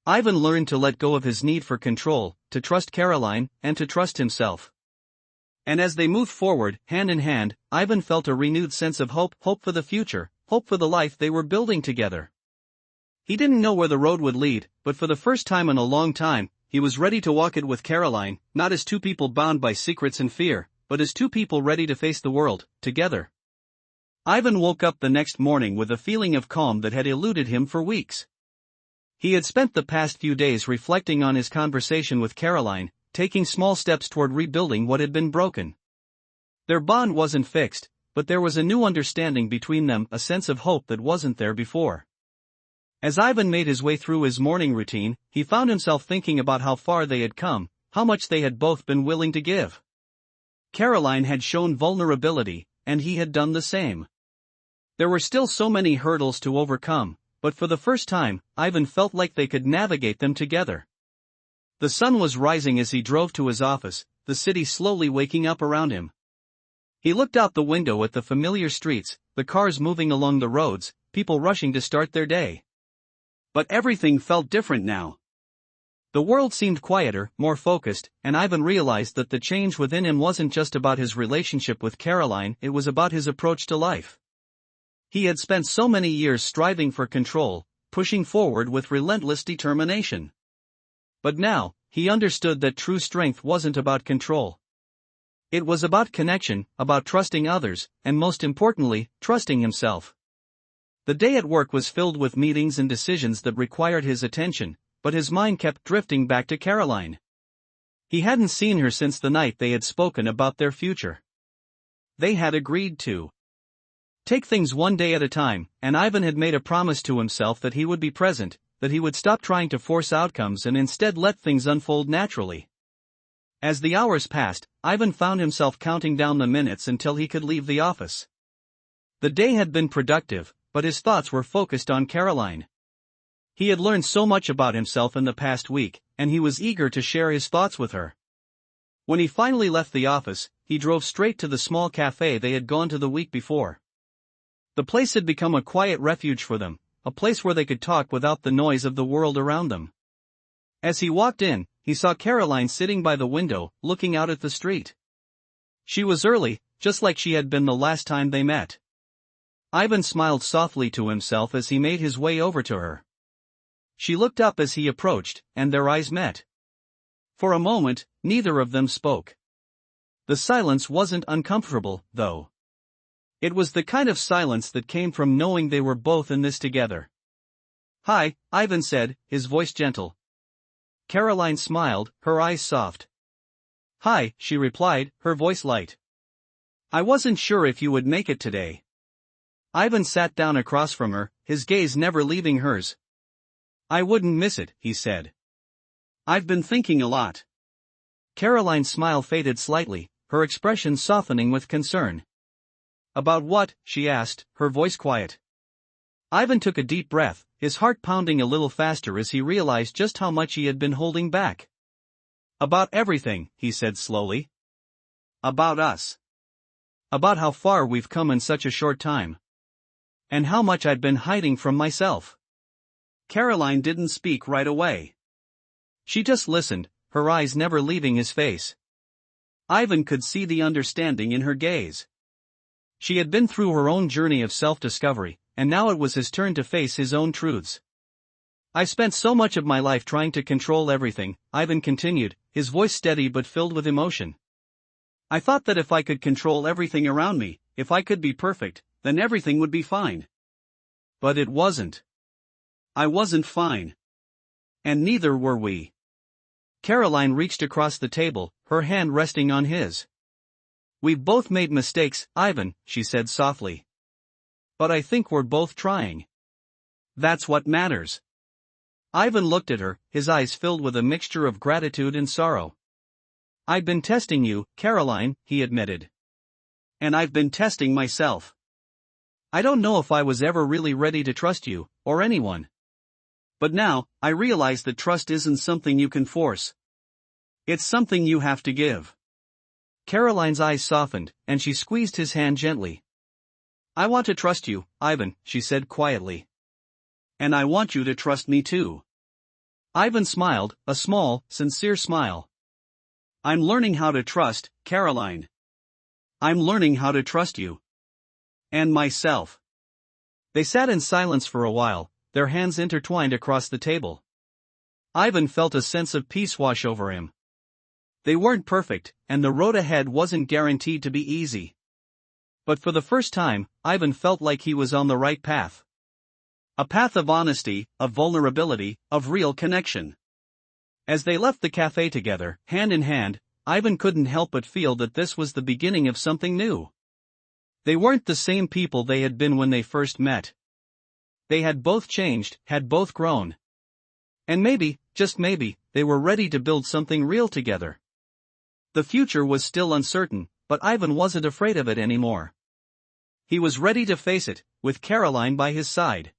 Ivan learned to let go of his need for control, to trust Caroline, and to trust himself. And as they moved forward, hand in hand, Ivan felt a renewed sense of hope for the future, hope for the life they were building together. He didn't know where the road would lead, but for the first time in a long time, he was ready to walk it with Caroline, not as two people bound by secrets and fear, but as two people ready to face the world, together. Ivan woke up the next morning with a feeling of calm that had eluded him for weeks. He had spent the past few days reflecting on his conversation with Caroline, taking small steps toward rebuilding what had been broken. Their bond wasn't fixed, but there was a new understanding between them, a sense of hope that wasn't there before. As Ivan made his way through his morning routine, he found himself thinking about how far they had come, how much they had both been willing to give. Caroline had shown vulnerability, and he had done the same. There were still so many hurdles to overcome, but for the first time, Ivan felt like they could navigate them together. The sun was rising as he drove to his office, the city slowly waking up around him. He looked out the window at the familiar streets, the cars moving along the roads, people rushing to start their day. But everything felt different now. The world seemed quieter, more focused, and Ivan realized that the change within him wasn't just about his relationship with Caroline, it was about his approach to life. He had spent so many years striving for control, pushing forward with relentless determination. But now, he understood that true strength wasn't about control. It was about connection, about trusting others, and most importantly, trusting himself. The day at work was filled with meetings and decisions that required his attention, but his mind kept drifting back to Caroline. He hadn't seen her since the night they had spoken about their future. They had agreed to take things one day at a time, and Ivan had made a promise to himself that he would be present, that he would stop trying to force outcomes and instead let things unfold naturally. As the hours passed, Ivan found himself counting down the minutes until he could leave the office. The day had been productive, but his thoughts were focused on Caroline. He had learned so much about himself in the past week, and he was eager to share his thoughts with her. When he finally left the office, he drove straight to the small cafe they had gone to the week before. The place had become a quiet refuge for them, a place where they could talk without the noise of the world around them. As he walked in, he saw Caroline sitting by the window, looking out at the street. She was early, just like she had been the last time they met. Ivan smiled softly to himself as he made his way over to her. She looked up as he approached, and their eyes met. For a moment, neither of them spoke. The silence wasn't uncomfortable, though. It was the kind of silence that came from knowing they were both in this together. "Hi," Ivan said, his voice gentle. Caroline smiled, her eyes soft. "Hi," she replied, her voice light. "I wasn't sure if you would make it today." Ivan sat down across from her, his gaze never leaving hers. "I wouldn't miss it," he said. "I've been thinking a lot." Caroline's smile faded slightly, her expression softening with concern. "About what?" she asked, her voice quiet. Ivan took a deep breath, his heart pounding a little faster as he realized just how much he had been holding back. "About everything," he said slowly. "About us. About how far we've come in such a short time. And how much I've been hiding from myself." Caroline didn't speak right away. She just listened, her eyes never leaving his face. Ivan could see the understanding in her gaze. She had been through her own journey of self-discovery, and now it was his turn to face his own truths. "I spent so much of my life trying to control everything," Ivan continued, his voice steady but filled with emotion. "I thought that if I could control everything around me, if I could be perfect, then everything would be fine. But it wasn't. I wasn't fine. And neither were we." Caroline reached across the table, her hand resting on his. "We've both made mistakes, Ivan," she said softly. "But I think we're both trying. That's what matters." Ivan looked at her, his eyes filled with a mixture of gratitude and sorrow. "I've been testing you, Caroline," he admitted. "And I've been testing myself. I don't know if I was ever really ready to trust you, or anyone. But now, I realize that trust isn't something you can force. It's something you have to give." Caroline's eyes softened, and she squeezed his hand gently. "I want to trust you, Ivan," she said quietly. "And I want you to trust me too." Ivan smiled, a small, sincere smile. "I'm learning how to trust, Caroline. I'm learning how to trust you. And myself." They sat in silence for a while, their hands intertwined across the table. Ivan felt a sense of peace wash over him. They weren't perfect, and the road ahead wasn't guaranteed to be easy. But for the first time, Ivan felt like he was on the right path. A path of honesty, of vulnerability, of real connection. As they left the cafe together, hand in hand, Ivan couldn't help but feel that this was the beginning of something new. They weren't the same people they had been when they first met. They had both changed, had both grown. And maybe, just maybe, they were ready to build something real together. The future was still uncertain, but Ivan wasn't afraid of it anymore. He was ready to face it, with Caroline by his side.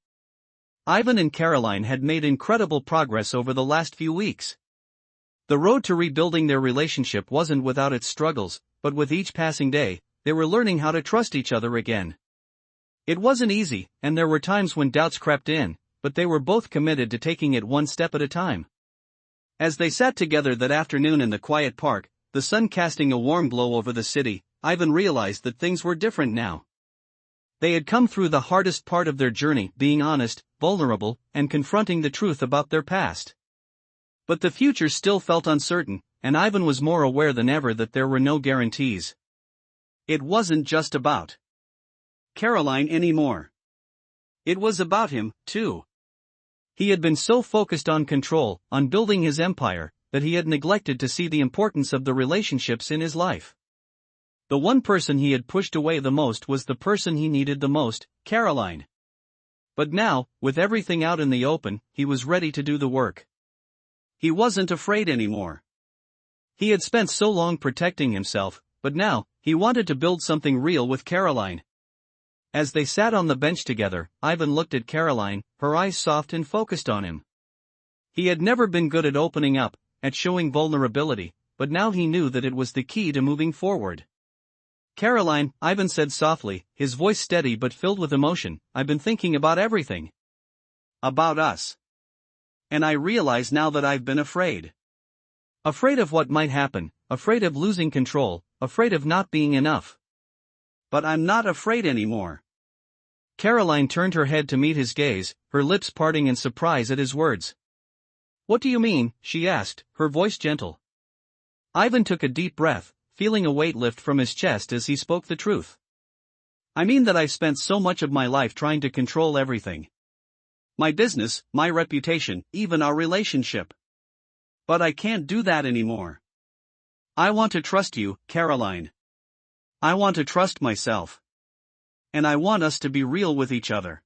Ivan and Caroline had made incredible progress over the last few weeks. The road to rebuilding their relationship wasn't without its struggles, but with each passing day, they were learning how to trust each other again. It wasn't easy, and there were times when doubts crept in, but they were both committed to taking it one step at a time. As they sat together that afternoon in the quiet park, the sun casting a warm glow over the city, Ivan realized that things were different now. They had come through the hardest part of their journey, being honest, vulnerable, and confronting the truth about their past. But the future still felt uncertain, and Ivan was more aware than ever that there were no guarantees. It wasn't just about Caroline anymore. It was about him, too. He had been so focused on control, on building his empire, that he had neglected to see the importance of the relationships in his life. The one person he had pushed away the most was the person he needed the most, Caroline. But now, with everything out in the open, he was ready to do the work. He wasn't afraid anymore. He had spent so long protecting himself, but now, he wanted to build something real with Caroline. As they sat on the bench together, Ivan looked at Caroline, her eyes soft and focused on him. He had never been good at opening up, at showing vulnerability, but now he knew that it was the key to moving forward. "Caroline," Ivan said softly, his voice steady but filled with emotion, "I've been thinking about everything. About us. And I realize now that I've been afraid. Afraid of what might happen, afraid of losing control, afraid of not being enough. But I'm not afraid anymore." Caroline turned her head to meet his gaze, her lips parting in surprise at his words. "What do you mean?" she asked, her voice gentle. Ivan took a deep breath, feeling a weight lift from his chest as he spoke the truth. "I mean that I've spent so much of my life trying to control everything. My business, my reputation, even our relationship. But I can't do that anymore. I want to trust you, Caroline. I want to trust myself. And I want us to be real with each other."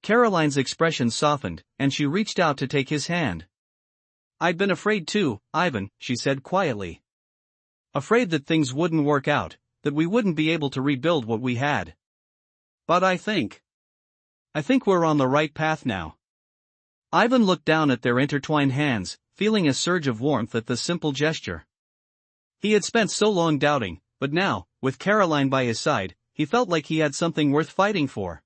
Caroline's expression softened, and she reached out to take his hand. "I'd been afraid too, Ivan," she said quietly. "Afraid that things wouldn't work out, that we wouldn't be able to rebuild what we had. But I think we're on the right path now." Ivan looked down at their intertwined hands, feeling a surge of warmth at the simple gesture. He had spent so long doubting, but now, with Caroline by his side, he felt like he had something worth fighting for.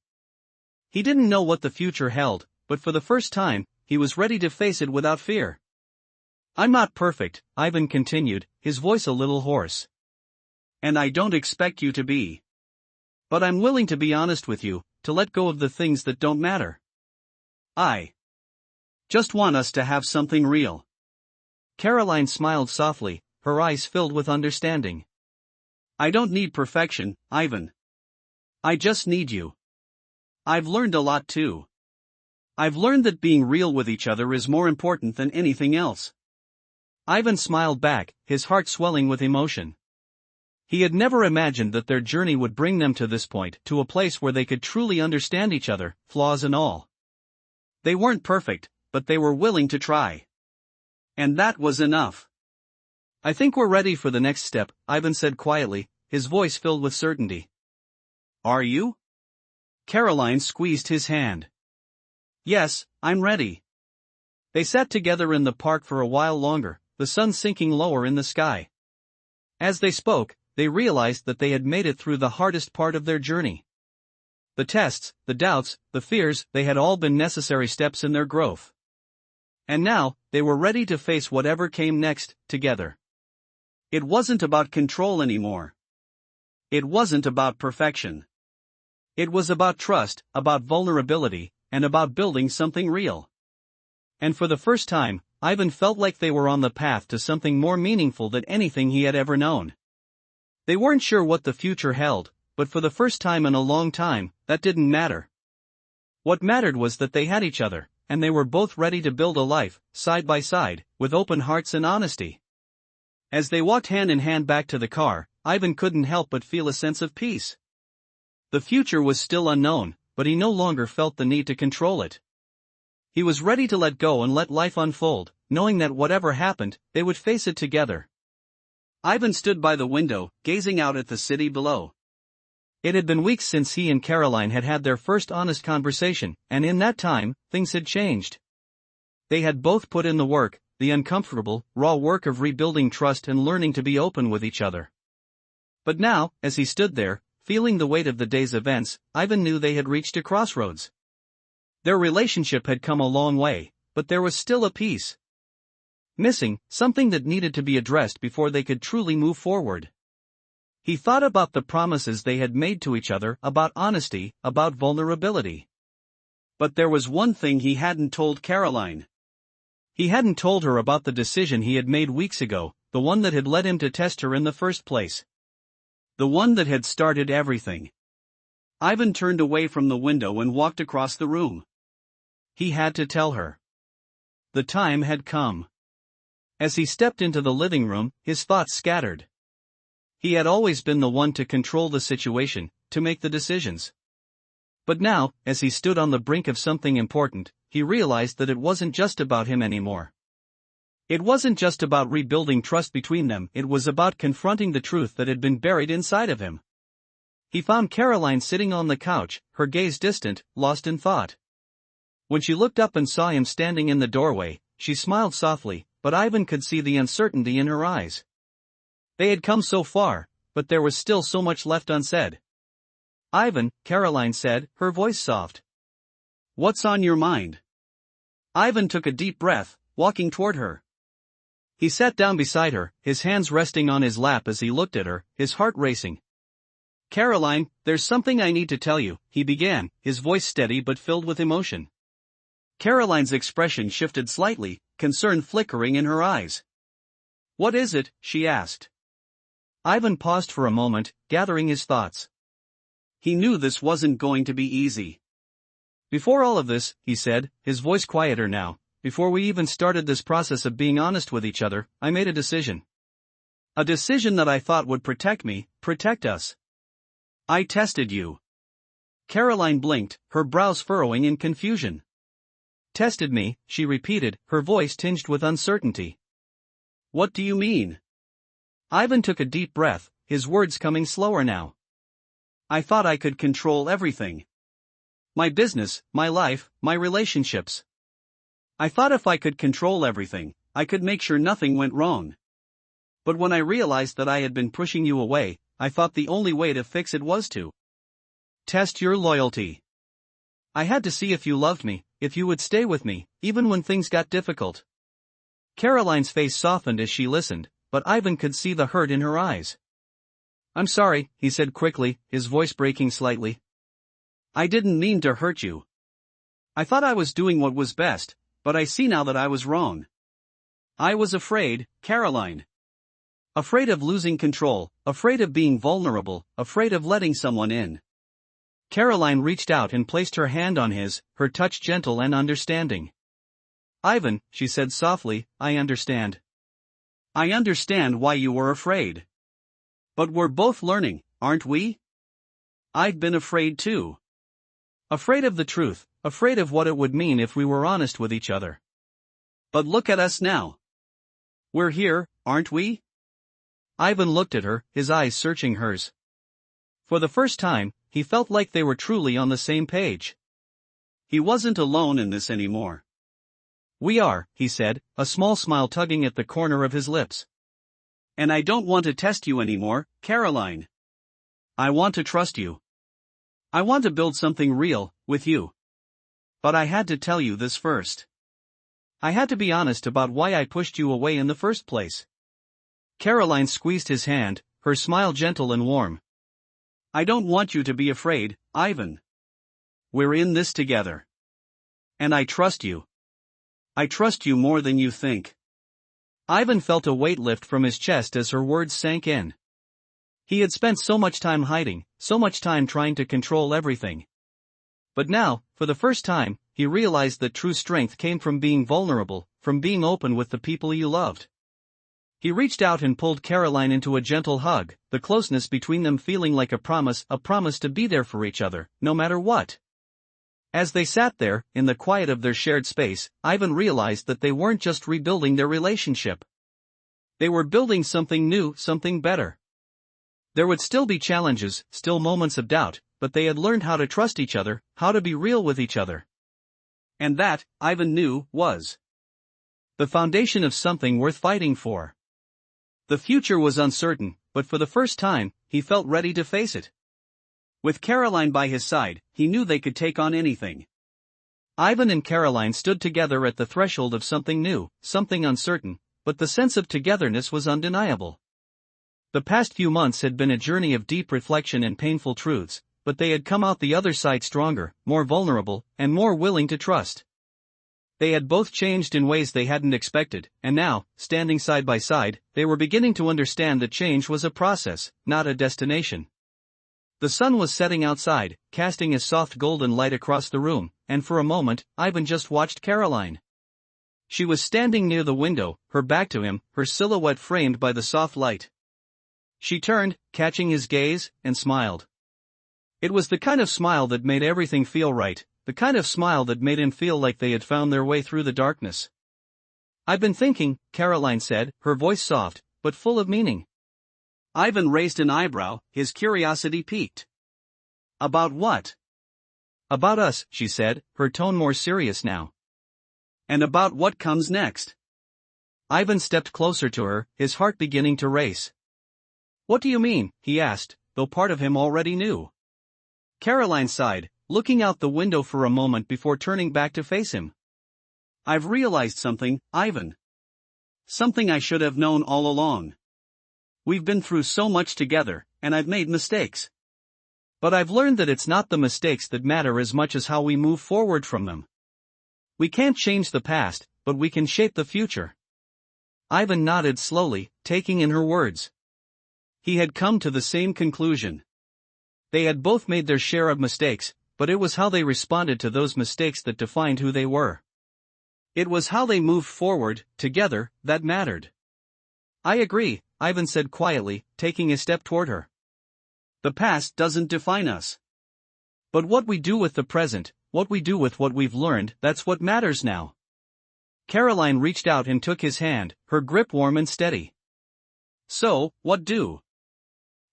He didn't know what the future held, but for the first time, he was ready to face it without fear. I'm not perfect, Ivan continued, his voice a little hoarse. And I don't expect you to be. But I'm willing to be honest with you, to let go of the things that don't matter. I just want us to have something real. Caroline smiled softly, her eyes filled with understanding. I don't need perfection, Ivan. I just need you. I've learned a lot too. I've learned that being real with each other is more important than anything else. Ivan smiled back, his heart swelling with emotion. He had never imagined that their journey would bring them to this point, to a place where they could truly understand each other, flaws and all. They weren't perfect, but they were willing to try. And that was enough. I think we're ready for the next step, Ivan said quietly, his voice filled with certainty. Are you? Caroline squeezed his hand. Yes, I'm ready. They sat together in the park for a while longer, the sun sinking lower in the sky. As they spoke, they realized that they had made it through the hardest part of their journey. The tests, the doubts, the fears, they had all been necessary steps in their growth. And now, they were ready to face whatever came next, together. It wasn't about control anymore. It wasn't about perfection. It was about trust, about vulnerability, and about building something real. And for the first time, Ivan felt like they were on the path to something more meaningful than anything he had ever known. They weren't sure what the future held, but for the first time in a long time, that didn't matter. What mattered was that they had each other, and they were both ready to build a life, side by side, with open hearts and honesty. As they walked hand in hand back to the car, Ivan couldn't help but feel a sense of peace. The future was still unknown, but he no longer felt the need to control it. He was ready to let go and let life unfold, knowing that whatever happened, they would face it together. Ivan stood by the window, gazing out at the city below. It had been weeks since he and Caroline had had their first honest conversation, and in that time, things had changed. They had both put in the work, the uncomfortable, raw work of rebuilding trust and learning to be open with each other. But now, as he stood there, feeling the weight of the day's events, Ivan knew they had reached a crossroads. Their relationship had come a long way, but there was still a piece missing, something that needed to be addressed before they could truly move forward. He thought about the promises they had made to each other, about honesty, about vulnerability. But there was one thing he hadn't told Caroline. He hadn't told her about the decision he had made weeks ago, the one that had led him to test her in the first place. The one that had started everything. Ivan turned away from the window and walked across the room. He had to tell her. The time had come. As he stepped into the living room, his thoughts scattered. He had always been the one to control the situation, to make the decisions. But now, as he stood on the brink of something important, he realized that it wasn't just about him anymore. It wasn't just about rebuilding trust between them, it was about confronting the truth that had been buried inside of him. He found Caroline sitting on the couch, her gaze distant, lost in thought. When she looked up and saw him standing in the doorway, she smiled softly, but Ivan could see the uncertainty in her eyes. They had come so far, but there was still so much left unsaid. Ivan, Caroline said, her voice soft. What's on your mind? Ivan took a deep breath, walking toward her. He sat down beside her, his hands resting on his lap as he looked at her, his heart racing. Caroline, there's something I need to tell you, he began, his voice steady but filled with emotion. Caroline's expression shifted slightly, concern flickering in her eyes. What is it? She asked. Ivan paused for a moment, gathering his thoughts. He knew this wasn't going to be easy. Before all of this, he said, his voice quieter now, before we even started this process of being honest with each other, I made a decision. A decision that I thought would protect me, protect us. I tested you. Caroline blinked, her brows furrowing in confusion. Tested me, she repeated, her voice tinged with uncertainty. What do you mean? Ivan took a deep breath, his words coming slower now. I thought I could control everything. My business, my life, my relationships. I thought if I could control everything, I could make sure nothing went wrong. But when I realized that I had been pushing you away, I thought the only way to fix it was to test your loyalty. I had to see if you loved me, if you would stay with me, even when things got difficult. Caroline's face softened as she listened, but Ivan could see the hurt in her eyes. "I'm sorry," he said quickly, his voice breaking slightly. "I didn't mean to hurt you. I thought I was doing what was best, but I see now that I was wrong. I was afraid, Caroline. Afraid of losing control, afraid of being vulnerable, afraid of letting someone in." Caroline reached out and placed her hand on his, her touch gentle and understanding. "Ivan," she said softly, "I understand. I understand why you were afraid. But we're both learning, aren't we? I've been afraid too. Afraid of the truth, afraid of what it would mean if we were honest with each other. But look at us now. We're here, aren't we?" Ivan looked at her, his eyes searching hers. For the first time, he felt like they were truly on the same page. He wasn't alone in this anymore. "We are," he said, a small smile tugging at the corner of his lips. "And I don't want to test you anymore, Caroline. I want to trust you. I want to build something real, with you. But I had to tell you this first. I had to be honest about why I pushed you away in the first place." Caroline squeezed his hand, her smile gentle and warm. "I don't want you to be afraid, Ivan. We're in this together. And I trust you. I trust you more than you think." Ivan felt a weight lift from his chest as her words sank in. He had spent so much time hiding, so much time trying to control everything. But now, for the first time, he realized that true strength came from being vulnerable, from being open with the people you loved. He reached out and pulled Caroline into a gentle hug, the closeness between them feeling like a promise to be there for each other, no matter what. As they sat there, in the quiet of their shared space, Ivan realized that they weren't just rebuilding their relationship. They were building something new, something better. There would still be challenges, still moments of doubt, but they had learned how to trust each other, how to be real with each other. And that, Ivan knew, was the foundation of something worth fighting for. The future was uncertain, but for the first time, he felt ready to face it. With Caroline by his side, he knew they could take on anything. Ivan and Caroline stood together at the threshold of something new, something uncertain, but the sense of togetherness was undeniable. The past few months had been a journey of deep reflection and painful truths, but they had come out the other side stronger, more vulnerable, and more willing to trust. They had both changed in ways they hadn't expected, and now, standing side by side, they were beginning to understand that change was a process, not a destination. The sun was setting outside, casting a soft golden light across the room, and for a moment, Ivan just watched Caroline. She was standing near the window, her back to him, her silhouette framed by the soft light. She turned, catching his gaze, and smiled. It was the kind of smile that made everything feel right, the kind of smile that made him feel like they had found their way through the darkness. "I've been thinking," Caroline said, her voice soft, but full of meaning. Ivan raised an eyebrow, his curiosity piqued. "About what?" "About us," she said, her tone more serious now. "And about what comes next?" Ivan stepped closer to her, his heart beginning to race. "What do you mean?" he asked, though part of him already knew. Caroline sighed, looking out the window for a moment before turning back to face him. "I've realized something, Ivan. Something I should have known all along. We've been through so much together, and I've made mistakes. But I've learned that it's not the mistakes that matter as much as how we move forward from them. We can't change the past, but we can shape the future." Ivan nodded slowly, taking in her words. He had come to the same conclusion. They had both made their share of mistakes, but it was how they responded to those mistakes that defined who they were. It was how they moved forward, together, that mattered. "I agree," Ivan said quietly, taking a step toward her. "The past doesn't define us. But what we do with the present, what we do with what we've learned, that's what matters now." Caroline reached out and took his hand, her grip warm and steady. "So, what do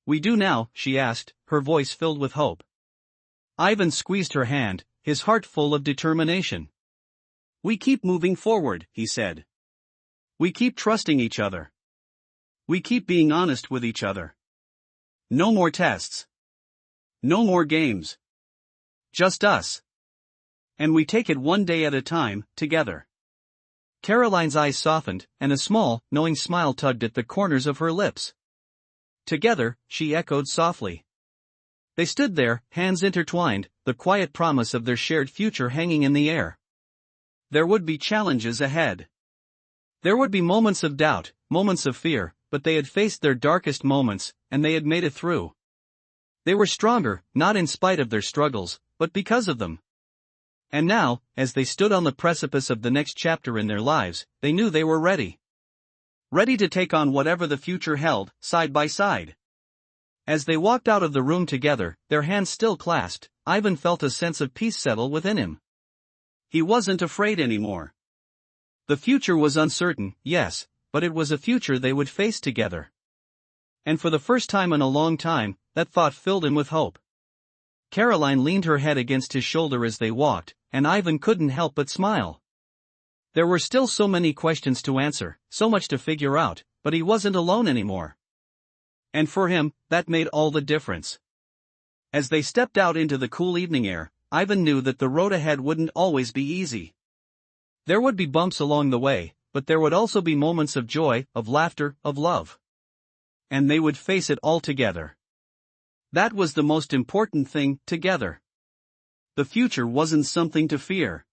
we do now?" she asked, her voice filled with hope. Ivan squeezed her hand, his heart full of determination. "We keep moving forward," he said. "We keep trusting each other. We keep being honest with each other. No more tests. No more games. Just us. And we take it one day at a time, together." Caroline's eyes softened, and a small, knowing smile tugged at the corners of her lips. Together, she echoed softly. They stood there, hands intertwined, the quiet promise of their shared future hanging in the air. There would be challenges ahead. There would be moments of doubt, moments of fear, but they had faced their darkest moments, and they had made it through. They were stronger, not in spite of their struggles, but because of them. And now, as they stood on the precipice of the next chapter in their lives, they knew they were ready. Ready to take on whatever the future held, side by side. As they walked out of the room together, their hands still clasped, Ivan felt a sense of peace settle within him. He wasn't afraid anymore. The future was uncertain, yes, but it was a future they would face together. And for the first time in a long time, that thought filled him with hope. Caroline leaned her head against his shoulder as they walked, and Ivan couldn't help but smile. There were still so many questions to answer, so much to figure out, but he wasn't alone anymore. And for him, that made all the difference. As they stepped out into the cool evening air, Ivan knew that the road ahead wouldn't always be easy. There would be bumps along the way, but there would also be moments of joy, of laughter, of love. And they would face it all together. That was the most important thing, together. The future wasn't something to fear.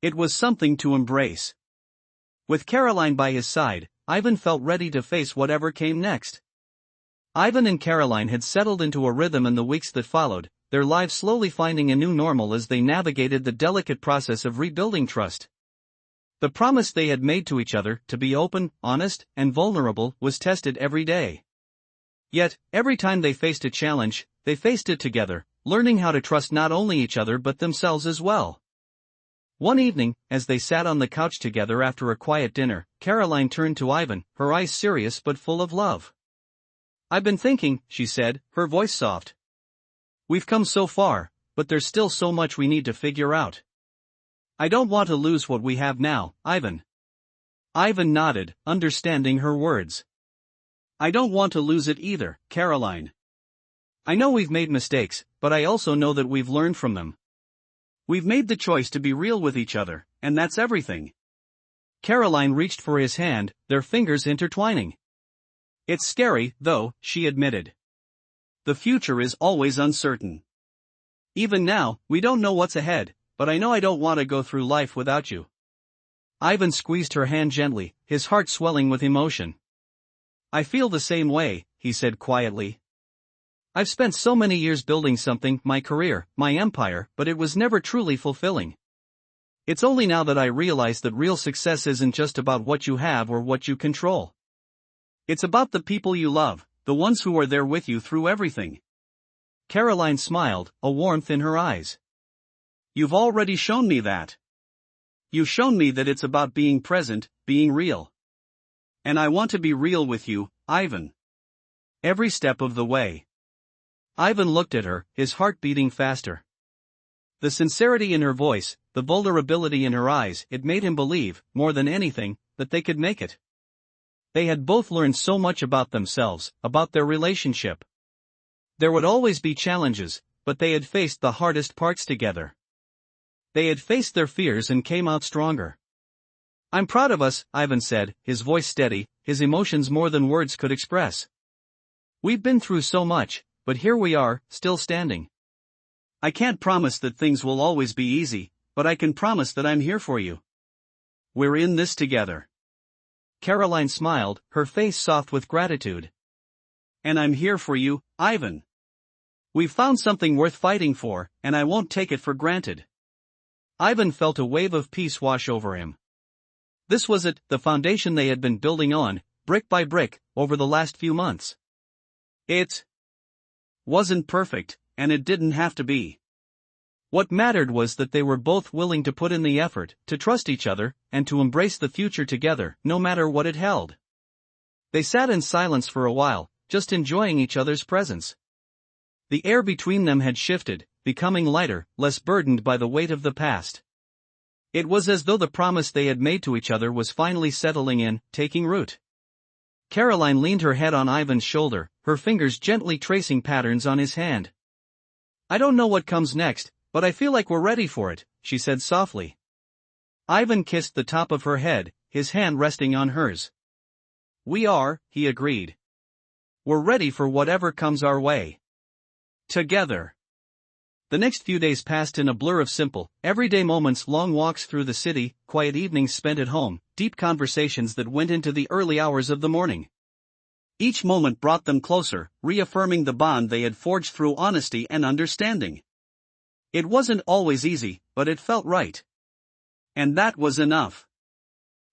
It was something to embrace. With Caroline by his side, Ivan felt ready to face whatever came next. Ivan and Caroline had settled into a rhythm in the weeks that followed, their lives slowly finding a new normal as they navigated the delicate process of rebuilding trust. The promise they had made to each other, to be open, honest, and vulnerable, was tested every day. Yet, every time they faced a challenge, they faced it together, learning how to trust not only each other but themselves as well. One evening, as they sat on the couch together after a quiet dinner, Caroline turned to Ivan, her eyes serious but full of love. "I've been thinking," she said, her voice soft. "We've come so far, but there's still so much we need to figure out. I don't want to lose what we have now, Ivan." Ivan nodded, understanding her words. "I don't want to lose it either, Caroline. I know we've made mistakes, but I also know that we've learned from them. We've made the choice to be real with each other, and that's everything." Caroline reached for his hand, their fingers intertwining. "It's scary, though," she admitted. "The future is always uncertain. Even now, we don't know what's ahead, but I know I don't want to go through life without you." Ivan squeezed her hand gently, his heart swelling with emotion. "I feel the same way," he said quietly. "I've spent so many years building something, my career, my empire, but it was never truly fulfilling. It's only now that I realize that real success isn't just about what you have or what you control. It's about the people you love, the ones who are there with you through everything." Caroline smiled, a warmth in her eyes. "You've already shown me that. You've shown me that it's about being present, being real. And I want to be real with you, Ivan. Every step of the way." Ivan looked at her, his heart beating faster. The sincerity in her voice, the vulnerability in her eyes, it made him believe, more than anything, that they could make it. They had both learned so much about themselves, about their relationship. There would always be challenges, but they had faced the hardest parts together. They had faced their fears and came out stronger. "I'm proud of us," Ivan said, his voice steady, his emotions more than words could express. "We've been through so much, but here we are, still standing. I can't promise that things will always be easy, but I can promise that I'm here for you. We're in this together." Caroline smiled, her face soft with gratitude. "And I'm here for you, Ivan. We've found something worth fighting for, and I won't take it for granted." Ivan felt a wave of peace wash over him. This was it, the foundation they had been building on, brick by brick, over the last few months. It wasn't perfect, and it didn't have to be. What mattered was that they were both willing to put in the effort, to trust each other, and to embrace the future together, no matter what it held. They sat in silence for a while, just enjoying each other's presence. The air between them had shifted, becoming lighter, less burdened by the weight of the past. It was as though the promise they had made to each other was finally settling in, taking root. Caroline leaned her head on Ivan's shoulder, her fingers gently tracing patterns on his hand. "I don't know what comes next, but I feel like we're ready for it," she said softly. Ivan kissed the top of her head, his hand resting on hers. We are, he agreed. We're ready for whatever comes our way. Together. The next few days passed in a blur of simple, everyday moments, long walks through the city, quiet evenings spent at home, deep conversations that went into the early hours of the morning. Each moment brought them closer, reaffirming the bond they had forged through honesty and understanding. It wasn't always easy, but it felt right. And that was enough.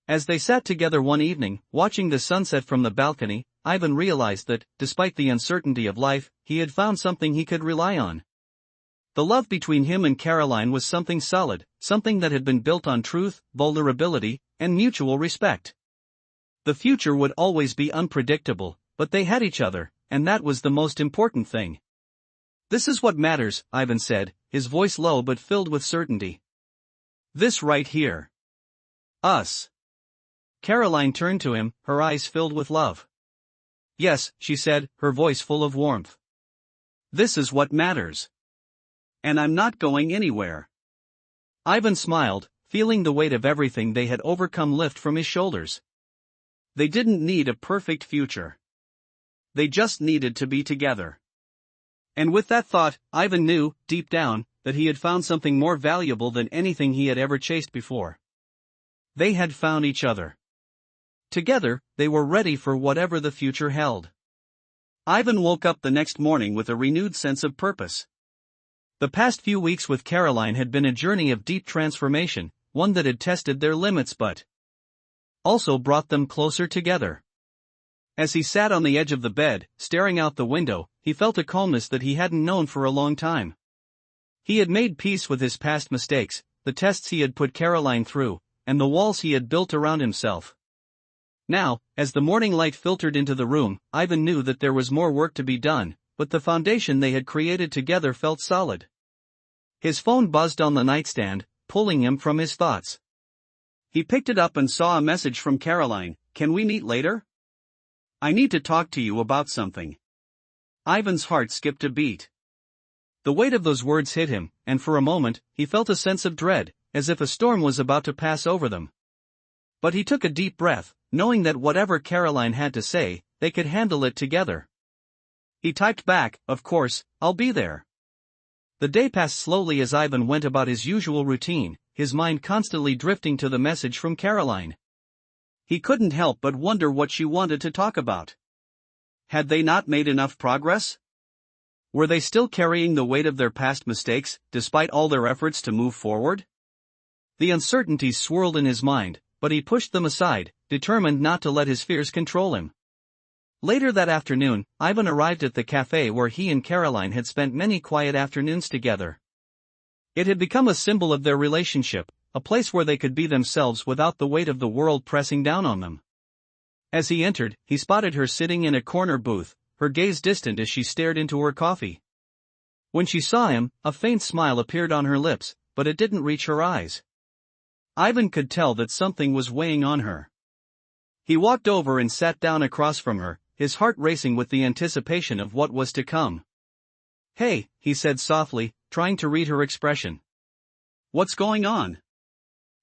As they sat together one evening, watching the sunset from the balcony, Ivan realized that, despite the uncertainty of life, he had found something he could rely on. The love between him and Caroline was something solid, something that had been built on truth, vulnerability, and mutual respect. The future would always be unpredictable, but they had each other, and that was the most important thing. This is what matters, Ivan said, his voice low but filled with certainty. This right here. Us. Caroline turned to him, her eyes filled with love. Yes, she said, her voice full of warmth. This is what matters. And I'm not going anywhere. Ivan smiled, feeling the weight of everything they had overcome lift from his shoulders. They didn't need a perfect future. They just needed to be together. And with that thought, Ivan knew, deep down, that he had found something more valuable than anything he had ever chased before. They had found each other. Together, they were ready for whatever the future held. Ivan woke up the next morning with a renewed sense of purpose. The past few weeks with Caroline had been a journey of deep transformation, one that had tested their limits but also brought them closer together. As he sat on the edge of the bed, staring out the window, he felt a calmness that he hadn't known for a long time. He had made peace with his past mistakes, the tests he had put Caroline through, and the walls he had built around himself. Now, as the morning light filtered into the room, Ivan knew that there was more work to be done, but the foundation they had created together felt solid. His phone buzzed on the nightstand, pulling him from his thoughts. He picked it up and saw a message from Caroline. Can we meet later? I need to talk to you about something. Ivan's heart skipped a beat. The weight of those words hit him, and for a moment, he felt a sense of dread, as if a storm was about to pass over them. But he took a deep breath, knowing that whatever Caroline had to say, they could handle it together. He typed back, of course, I'll be there. The day passed slowly as Ivan went about his usual routine, his mind constantly drifting to the message from Caroline. He couldn't help but wonder what she wanted to talk about. Had they not made enough progress? Were they still carrying the weight of their past mistakes, despite all their efforts to move forward? The uncertainties swirled in his mind, but he pushed them aside, determined not to let his fears control him. Later that afternoon, Ivan arrived at the cafe where he and Caroline had spent many quiet afternoons together. It had become a symbol of their relationship, a place where they could be themselves without the weight of the world pressing down on them. As he entered, he spotted her sitting in a corner booth, her gaze distant as she stared into her coffee. When she saw him, a faint smile appeared on her lips, but it didn't reach her eyes. Ivan could tell that something was weighing on her. He walked over and sat down across from her, his heart racing with the anticipation of what was to come. Hey, he said softly, trying to read her expression. What's going on?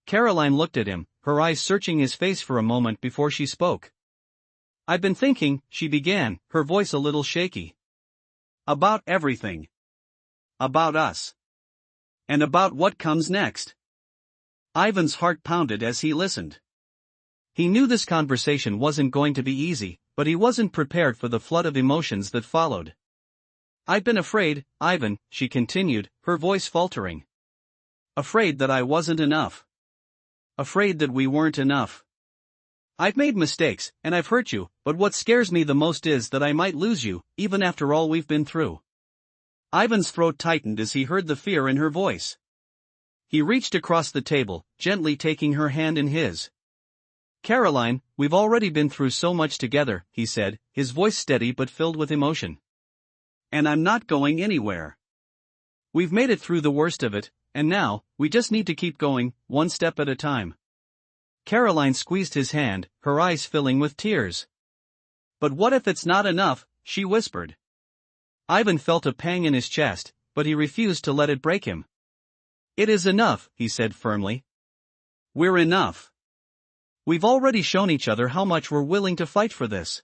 Caroline looked at him, her eyes searching his face for a moment before she spoke. I've been thinking, she began, her voice a little shaky. About everything. About us. And about what comes next. Ivan's heart pounded as he listened. He knew this conversation wasn't going to be easy, but he wasn't prepared for the flood of emotions that followed. I've been afraid, Ivan, she continued, her voice faltering. Afraid that I wasn't enough. Afraid that we weren't enough. I've made mistakes, and I've hurt you, but what scares me the most is that I might lose you, even after all we've been through. Ivan's throat tightened as he heard the fear in her voice. He reached across the table, gently taking her hand in his. Caroline, we've already been through so much together, he said, his voice steady but filled with emotion. And I'm not going anywhere. We've made it through the worst of it, and now, we just need to keep going, one step at a time. Caroline squeezed his hand, her eyes filling with tears. But what if it's not enough, she whispered. Ivan felt a pang in his chest, but he refused to let it break him. It is enough, he said firmly. We're enough. We've already shown each other how much we're willing to fight for this.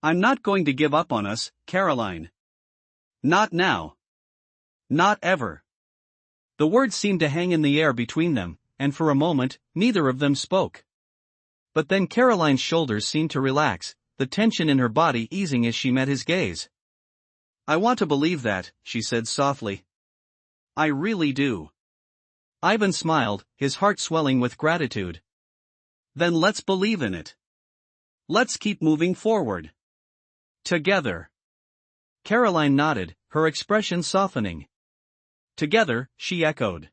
I'm not going to give up on us, Caroline. Not now. Not ever. The words seemed to hang in the air between them, and for a moment, neither of them spoke. But then Caroline's shoulders seemed to relax, the tension in her body easing as she met his gaze. I want to believe that, she said softly. I really do. Ivan smiled, his heart swelling with gratitude. Then let's believe in it. Let's keep moving forward. Together. Caroline nodded, her expression softening. Together, she echoed.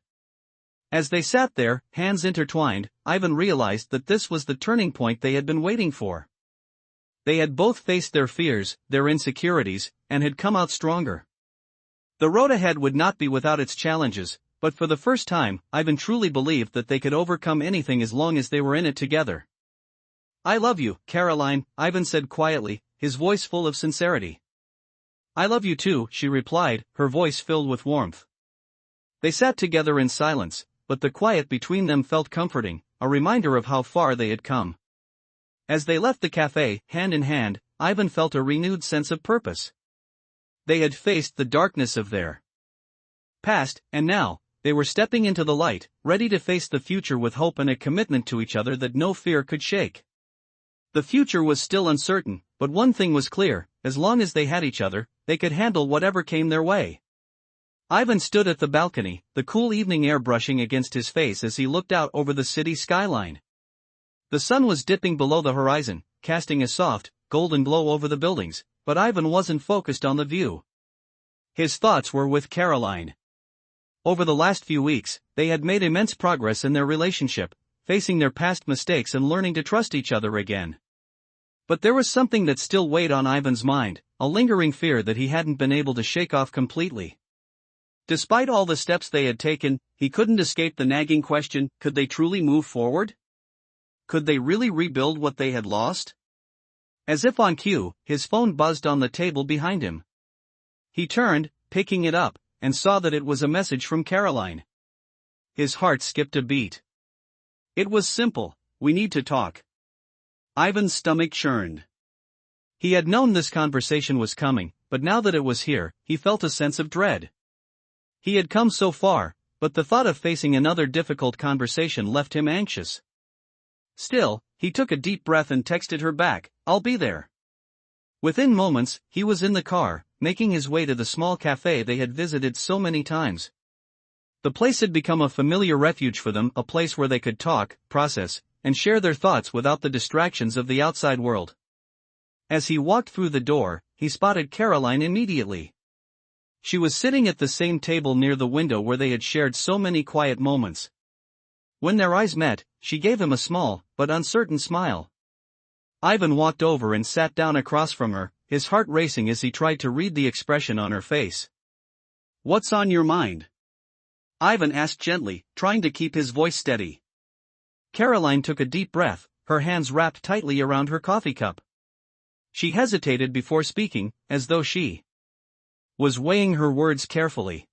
As they sat there, hands intertwined, Ivan realized that this was the turning point they had been waiting for. They had both faced their fears, their insecurities, and had come out stronger. The road ahead would not be without its challenges, but for the first time, Ivan truly believed that they could overcome anything as long as they were in it together. I love you, Caroline, Ivan said quietly, his voice full of sincerity. I love you too, she replied, her voice filled with warmth. They sat together in silence, but the quiet between them felt comforting, a reminder of how far they had come. As they left the cafe, hand in hand, Ivan felt a renewed sense of purpose. They had faced the darkness of their past, and now, they were stepping into the light, ready to face the future with hope and a commitment to each other that no fear could shake. The future was still uncertain, but one thing was clear, as long as they had each other, they could handle whatever came their way. Ivan stood at the balcony, the cool evening air brushing against his face as he looked out over the city skyline. The sun was dipping below the horizon, casting a soft, golden glow over the buildings, but Ivan wasn't focused on the view. His thoughts were with Caroline. Over the last few weeks, they had made immense progress in their relationship, facing their past mistakes and learning to trust each other again. But there was something that still weighed on Ivan's mind, a lingering fear that he hadn't been able to shake off completely. Despite all the steps they had taken, he couldn't escape the nagging question, could they truly move forward? Could they really rebuild what they had lost? As if on cue, his phone buzzed on the table behind him. He turned, picking it up, and saw that it was a message from Caroline. His heart skipped a beat. It was simple, we need to talk. Ivan's stomach churned. He had known this conversation was coming, but now that it was here, he felt a sense of dread. He had come so far, but the thought of facing another difficult conversation left him anxious. Still, he took a deep breath and texted her back, I'll be there. Within moments, he was in the car, making his way to the small cafe they had visited so many times. The place had become a familiar refuge for them, a place where they could talk, process, and share their thoughts without the distractions of the outside world. As he walked through the door, he spotted Caroline immediately. She was sitting at the same table near the window where they had shared so many quiet moments. When their eyes met, she gave him a small, but uncertain smile. Ivan walked over and sat down across from her, his heart racing as he tried to read the expression on her face. What's on your mind? Ivan asked gently, trying to keep his voice steady. Caroline took a deep breath, her hands wrapped tightly around her coffee cup. She hesitated before speaking, as though she was weighing her words carefully.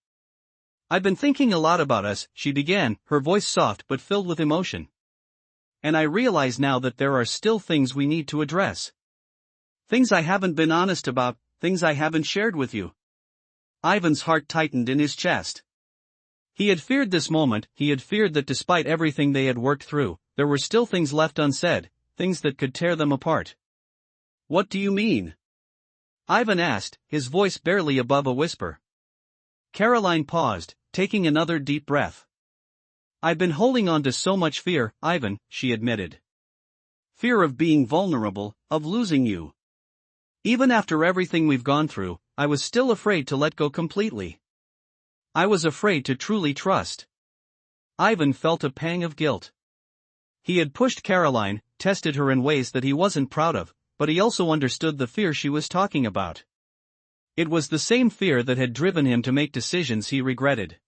I've been thinking a lot about us, she began, her voice soft but filled with emotion. And I realize now that there are still things we need to address. Things I haven't been honest about, things I haven't shared with you. Ivan's heart tightened in his chest. He had feared this moment, he had feared that despite everything they had worked through, there were still things left unsaid, things that could tear them apart. What do you mean? Ivan asked, his voice barely above a whisper. Caroline paused, taking another deep breath. I've been holding on to so much fear, Ivan, she admitted. Fear of being vulnerable, of losing you. Even after everything we've gone through, I was still afraid to let go completely. I was afraid to truly trust. Ivan felt a pang of guilt. He had pushed Caroline, tested her in ways that he wasn't proud of, but he also understood the fear she was talking about. It was the same fear that had driven him to make decisions he regretted.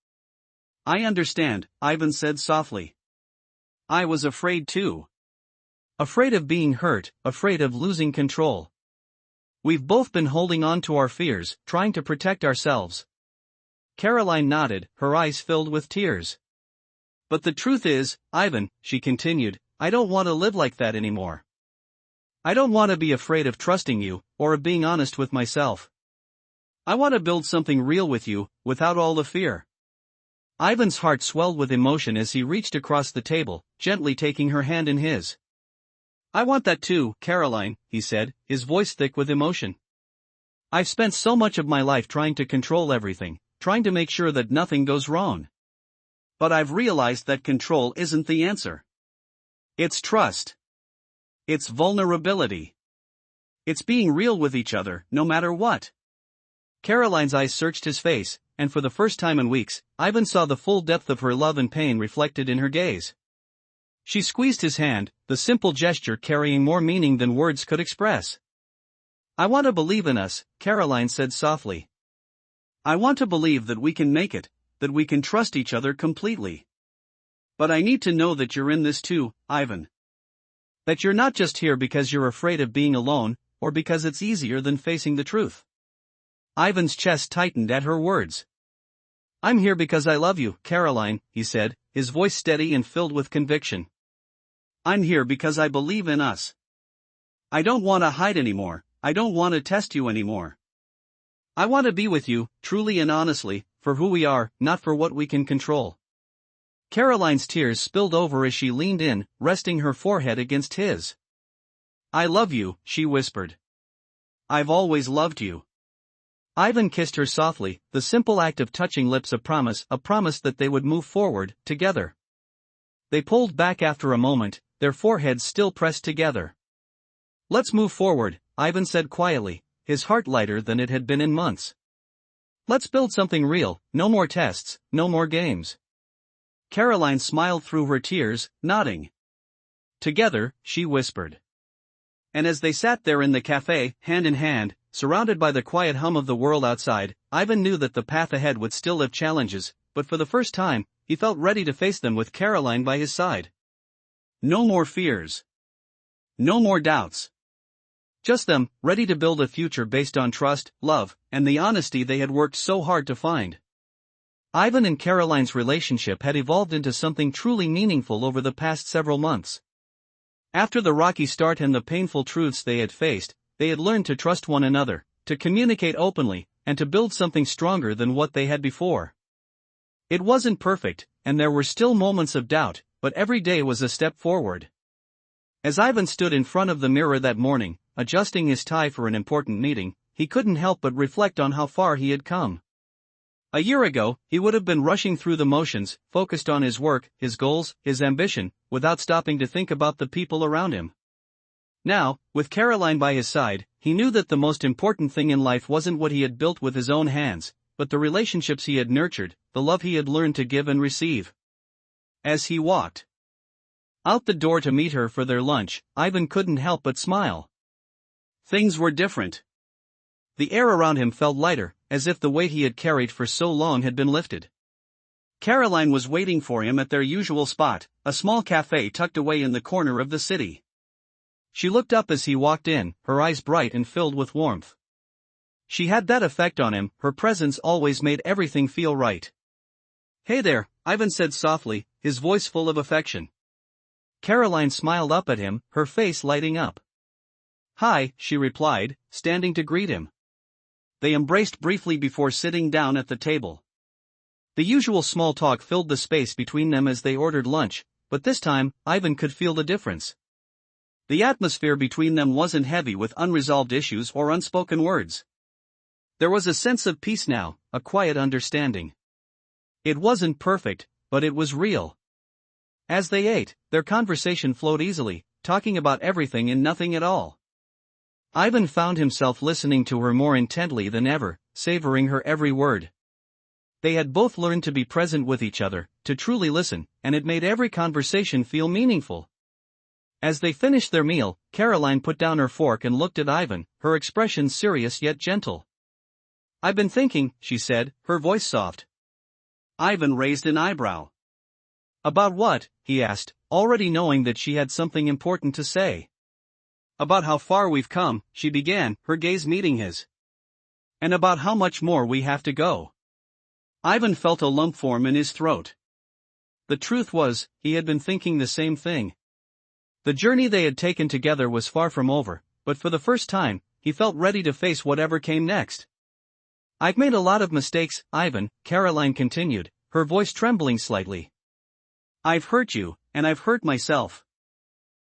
I understand, Ivan said softly. I was afraid too. Afraid of being hurt, afraid of losing control. We've both been holding on to our fears, trying to protect ourselves. Caroline nodded, her eyes filled with tears. But the truth is, Ivan, she continued, I don't want to live like that anymore. I don't want to be afraid of trusting you, or of being honest with myself. I want to build something real with you, without all the fear. Ivan's heart swelled with emotion as he reached across the table, gently taking her hand in his. I want that too, Caroline, he said, his voice thick with emotion. I've spent so much of my life trying to control everything, trying to make sure that nothing goes wrong. But I've realized that control isn't the answer. It's trust. It's vulnerability. It's being real with each other, no matter what. Caroline's eyes searched his face, and for the first time in weeks, Ivan saw the full depth of her love and pain reflected in her gaze. She squeezed his hand, the simple gesture carrying more meaning than words could express. I want to believe in us, Caroline said softly. I want to believe that we can make it, that we can trust each other completely. But I need to know that you're in this too, Ivan. That you're not just here because you're afraid of being alone, or because it's easier than facing the truth. Ivan's chest tightened at her words. I'm here because I love you, Caroline, he said, his voice steady and filled with conviction. I'm here because I believe in us. I don't want to hide anymore, I don't want to test you anymore. I want to be with you, truly and honestly, for who we are, not for what we can control. Caroline's tears spilled over as she leaned in, resting her forehead against his. I love you, she whispered. I've always loved you. Ivan kissed her softly, the simple act of touching lips a promise that they would move forward, together. They pulled back after a moment, their foreheads still pressed together. Let's move forward, Ivan said quietly, his heart lighter than it had been in months. Let's build something real, no more tests, no more games. Caroline smiled through her tears, nodding. Together, she whispered. And as they sat there in the cafe, hand in hand, surrounded by the quiet hum of the world outside, Ivan knew that the path ahead would still have challenges, but for the first time, he felt ready to face them with Caroline by his side. No more fears. No more doubts. Just them, ready to build a future based on trust, love, and the honesty they had worked so hard to find. Ivan and Caroline's relationship had evolved into something truly meaningful over the past several months. After the rocky start and the painful truths they had faced, they had learned to trust one another, to communicate openly, and to build something stronger than what they had before. It wasn't perfect, and there were still moments of doubt, but every day was a step forward. As Ivan stood in front of the mirror that morning, adjusting his tie for an important meeting, he couldn't help but reflect on how far he had come. A year ago, he would have been rushing through the motions, focused on his work, his goals, his ambition, without stopping to think about the people around him. Now, with Caroline by his side, he knew that the most important thing in life wasn't what he had built with his own hands, but the relationships he had nurtured, the love he had learned to give and receive. As he walked out the door to meet her for their lunch, Ivan couldn't help but smile. Things were different. The air around him felt lighter, as if the weight he had carried for so long had been lifted. Caroline was waiting for him at their usual spot, a small cafe tucked away in the corner of the city. She looked up as he walked in, her eyes bright and filled with warmth. She had that effect on him, her presence always made everything feel right. Hey there, Ivan said softly, his voice full of affection. Caroline smiled up at him, her face lighting up. Hi, she replied, standing to greet him. They embraced briefly before sitting down at the table. The usual small talk filled the space between them as they ordered lunch, but this time, Ivan could feel the difference. The atmosphere between them wasn't heavy with unresolved issues or unspoken words. There was a sense of peace now, a quiet understanding. It wasn't perfect, but it was real. As they ate, their conversation flowed easily, talking about everything and nothing at all. Ivan found himself listening to her more intently than ever, savoring her every word. They had both learned to be present with each other, to truly listen, and it made every conversation feel meaningful. As they finished their meal, Caroline put down her fork and looked at Ivan, her expression serious yet gentle. I've been thinking, she said, her voice soft. Ivan raised an eyebrow. About what? He asked, already knowing that she had something important to say. About how far we've come, she began, her gaze meeting his. And about how much more we have to go. Ivan felt a lump form in his throat. The truth was, he had been thinking the same thing. The journey they had taken together was far from over, but for the first time, he felt ready to face whatever came next. "I've made a lot of mistakes, Ivan," Caroline continued, her voice trembling slightly. "I've hurt you, and I've hurt myself.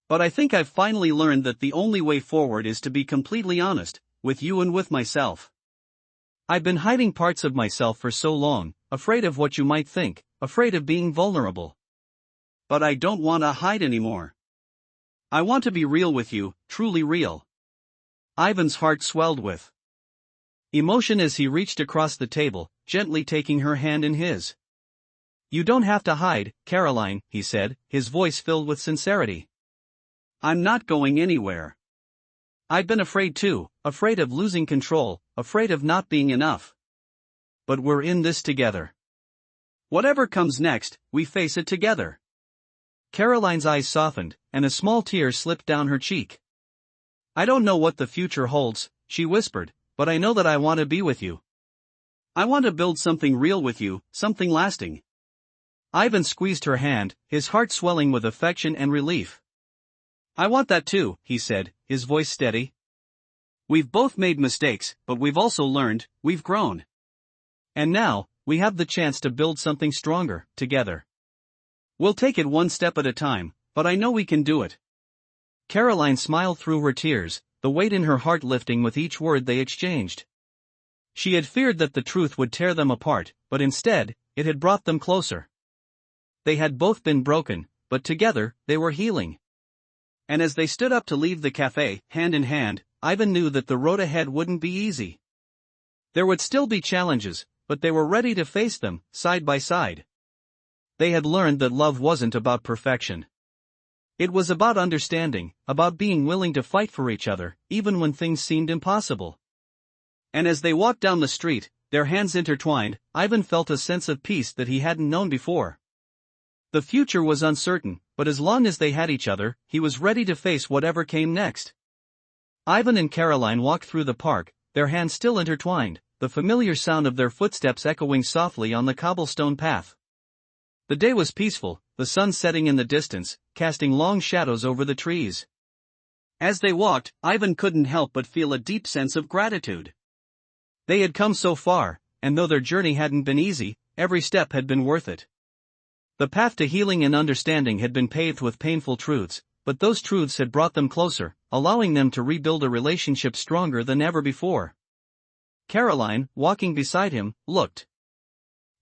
But I think I've finally learned that the only way forward is to be completely honest, with you and with myself. I've been hiding parts of myself for so long, afraid of what you might think, afraid of being vulnerable. But I don't want to hide anymore. I want to be real with you, truly real." Ivan's heart swelled with emotion as he reached across the table, gently taking her hand in his. "You don't have to hide, Caroline," he said, his voice filled with sincerity. "I'm not going anywhere. I've been afraid too, afraid of losing control, afraid of not being enough. But we're in this together. Whatever comes next, we face it together." Caroline's eyes softened, and a small tear slipped down her cheek. "I don't know what the future holds," she whispered, "but I know that I want to be with you. I want to build something real with you, something lasting." Ivan squeezed her hand, his heart swelling with affection and relief. "I want that too," he said, his voice steady. "We've both made mistakes, but we've also learned, we've grown. And now, we have the chance to build something stronger, together. We'll take it one step at a time, but I know we can do it." Caroline smiled through her tears, the weight in her heart lifting with each word they exchanged. She had feared that the truth would tear them apart, but instead, it had brought them closer. They had both been broken, but together, they were healing. And as they stood up to leave the cafe, hand in hand, Ivan knew that the road ahead wouldn't be easy. There would still be challenges, but they were ready to face them, side by side. They had learned that love wasn't about perfection. It was about understanding, about being willing to fight for each other, even when things seemed impossible. And as they walked down the street, their hands intertwined, Ivan felt a sense of peace that he hadn't known before. The future was uncertain, but as long as they had each other, he was ready to face whatever came next. Ivan and Caroline walked through the park, their hands still intertwined, the familiar sound of their footsteps echoing softly on the cobblestone path. The day was peaceful, the sun setting in the distance, casting long shadows over the trees. As they walked, Ivan couldn't help but feel a deep sense of gratitude. They had come so far, and though their journey hadn't been easy, every step had been worth it. The path to healing and understanding had been paved with painful truths, but those truths had brought them closer, allowing them to rebuild a relationship stronger than ever before. Caroline, walking beside him, looked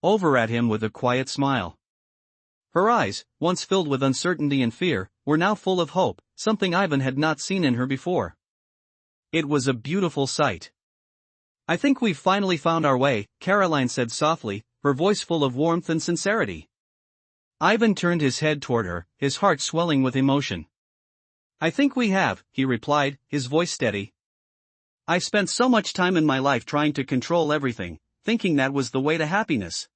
over at him with a quiet smile. Her eyes, once filled with uncertainty and fear, were now full of hope, something Ivan had not seen in her before. It was a beautiful sight. "I think we've finally found our way," Caroline said softly, her voice full of warmth and sincerity. Ivan turned his head toward her, his heart swelling with emotion. "I think we have," he replied, his voice steady. "I've spent so much time in my life trying to control everything, thinking that was the way to happiness.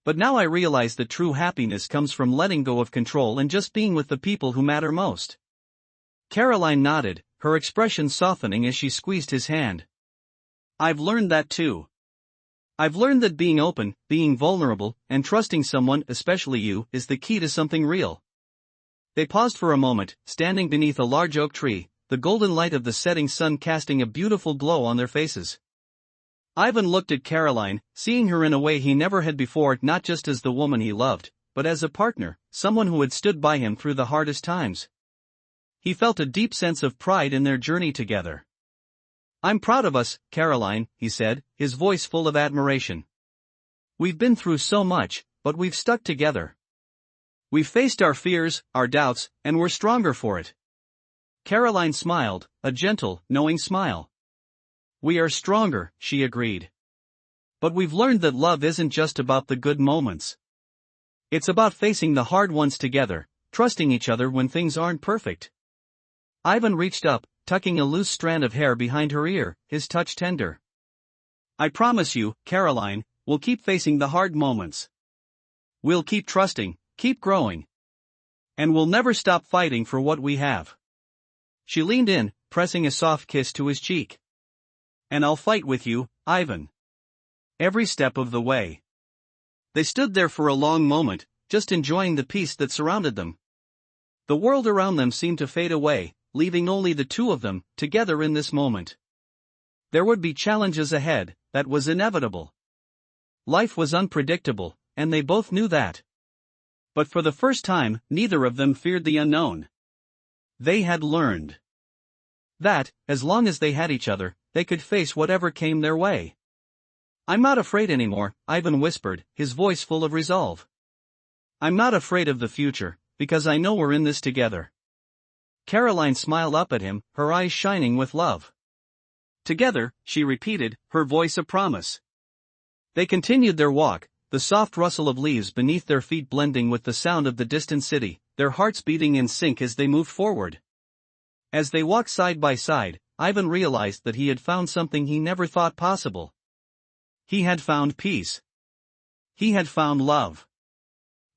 But now I realize that true happiness comes from letting go of control and just being with the people who matter most." Caroline nodded, her expression softening as she squeezed his hand. "I've learned that too. I've learned that being open, being vulnerable, and trusting someone, especially you, is the key to something real." They paused for a moment, standing beneath a large oak tree, the golden light of the setting sun casting a beautiful glow on their faces. Ivan looked at Caroline, seeing her in a way he never had before, not just as the woman he loved, but as a partner, someone who had stood by him through the hardest times. He felt a deep sense of pride in their journey together. "I'm proud of us, Caroline," he said, his voice full of admiration. "We've been through so much, but we've stuck together. We've faced our fears, our doubts, and we're stronger for it." Caroline smiled, a gentle, knowing smile. "We are stronger," she agreed. "But we've learned that love isn't just about the good moments. It's about facing the hard ones together, trusting each other when things aren't perfect." Ivan reached up, tucking a loose strand of hair behind her ear, his touch tender. "I promise you, Caroline, we'll keep facing the hard moments. We'll keep trusting, keep growing. And we'll never stop fighting for what we have." She leaned in, pressing a soft kiss to his cheek. "And I'll fight with you, Ivan. Every step of the way." They stood there for a long moment, just enjoying the peace that surrounded them. The world around them seemed to fade away, leaving only the two of them, together in this moment. There would be challenges ahead, that was inevitable. Life was unpredictable, and they both knew that. But for the first time, neither of them feared the unknown. They had learned that, as long as they had each other, they could face whatever came their way. "I'm not afraid anymore," Ivan whispered, his voice full of resolve. "I'm not afraid of the future, because I know we're in this together." Caroline smiled up at him, her eyes shining with love. "Together," she repeated, her voice a promise. They continued their walk, the soft rustle of leaves beneath their feet blending with the sound of the distant city, their hearts beating in sync as they moved forward. As they walked side by side, Ivan realized that he had found something he never thought possible. He had found peace. He had found love.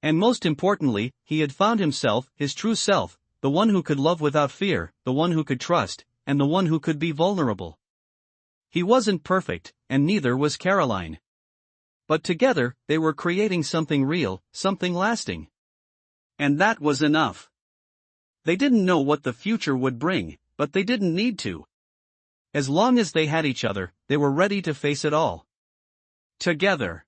And most importantly, he had found himself, his true self, the one who could love without fear, the one who could trust, and the one who could be vulnerable. He wasn't perfect, and neither was Caroline. But together, they were creating something real, something lasting. And that was enough. They didn't know what the future would bring, but they didn't need to. As long as they had each other, they were ready to face it all. Together.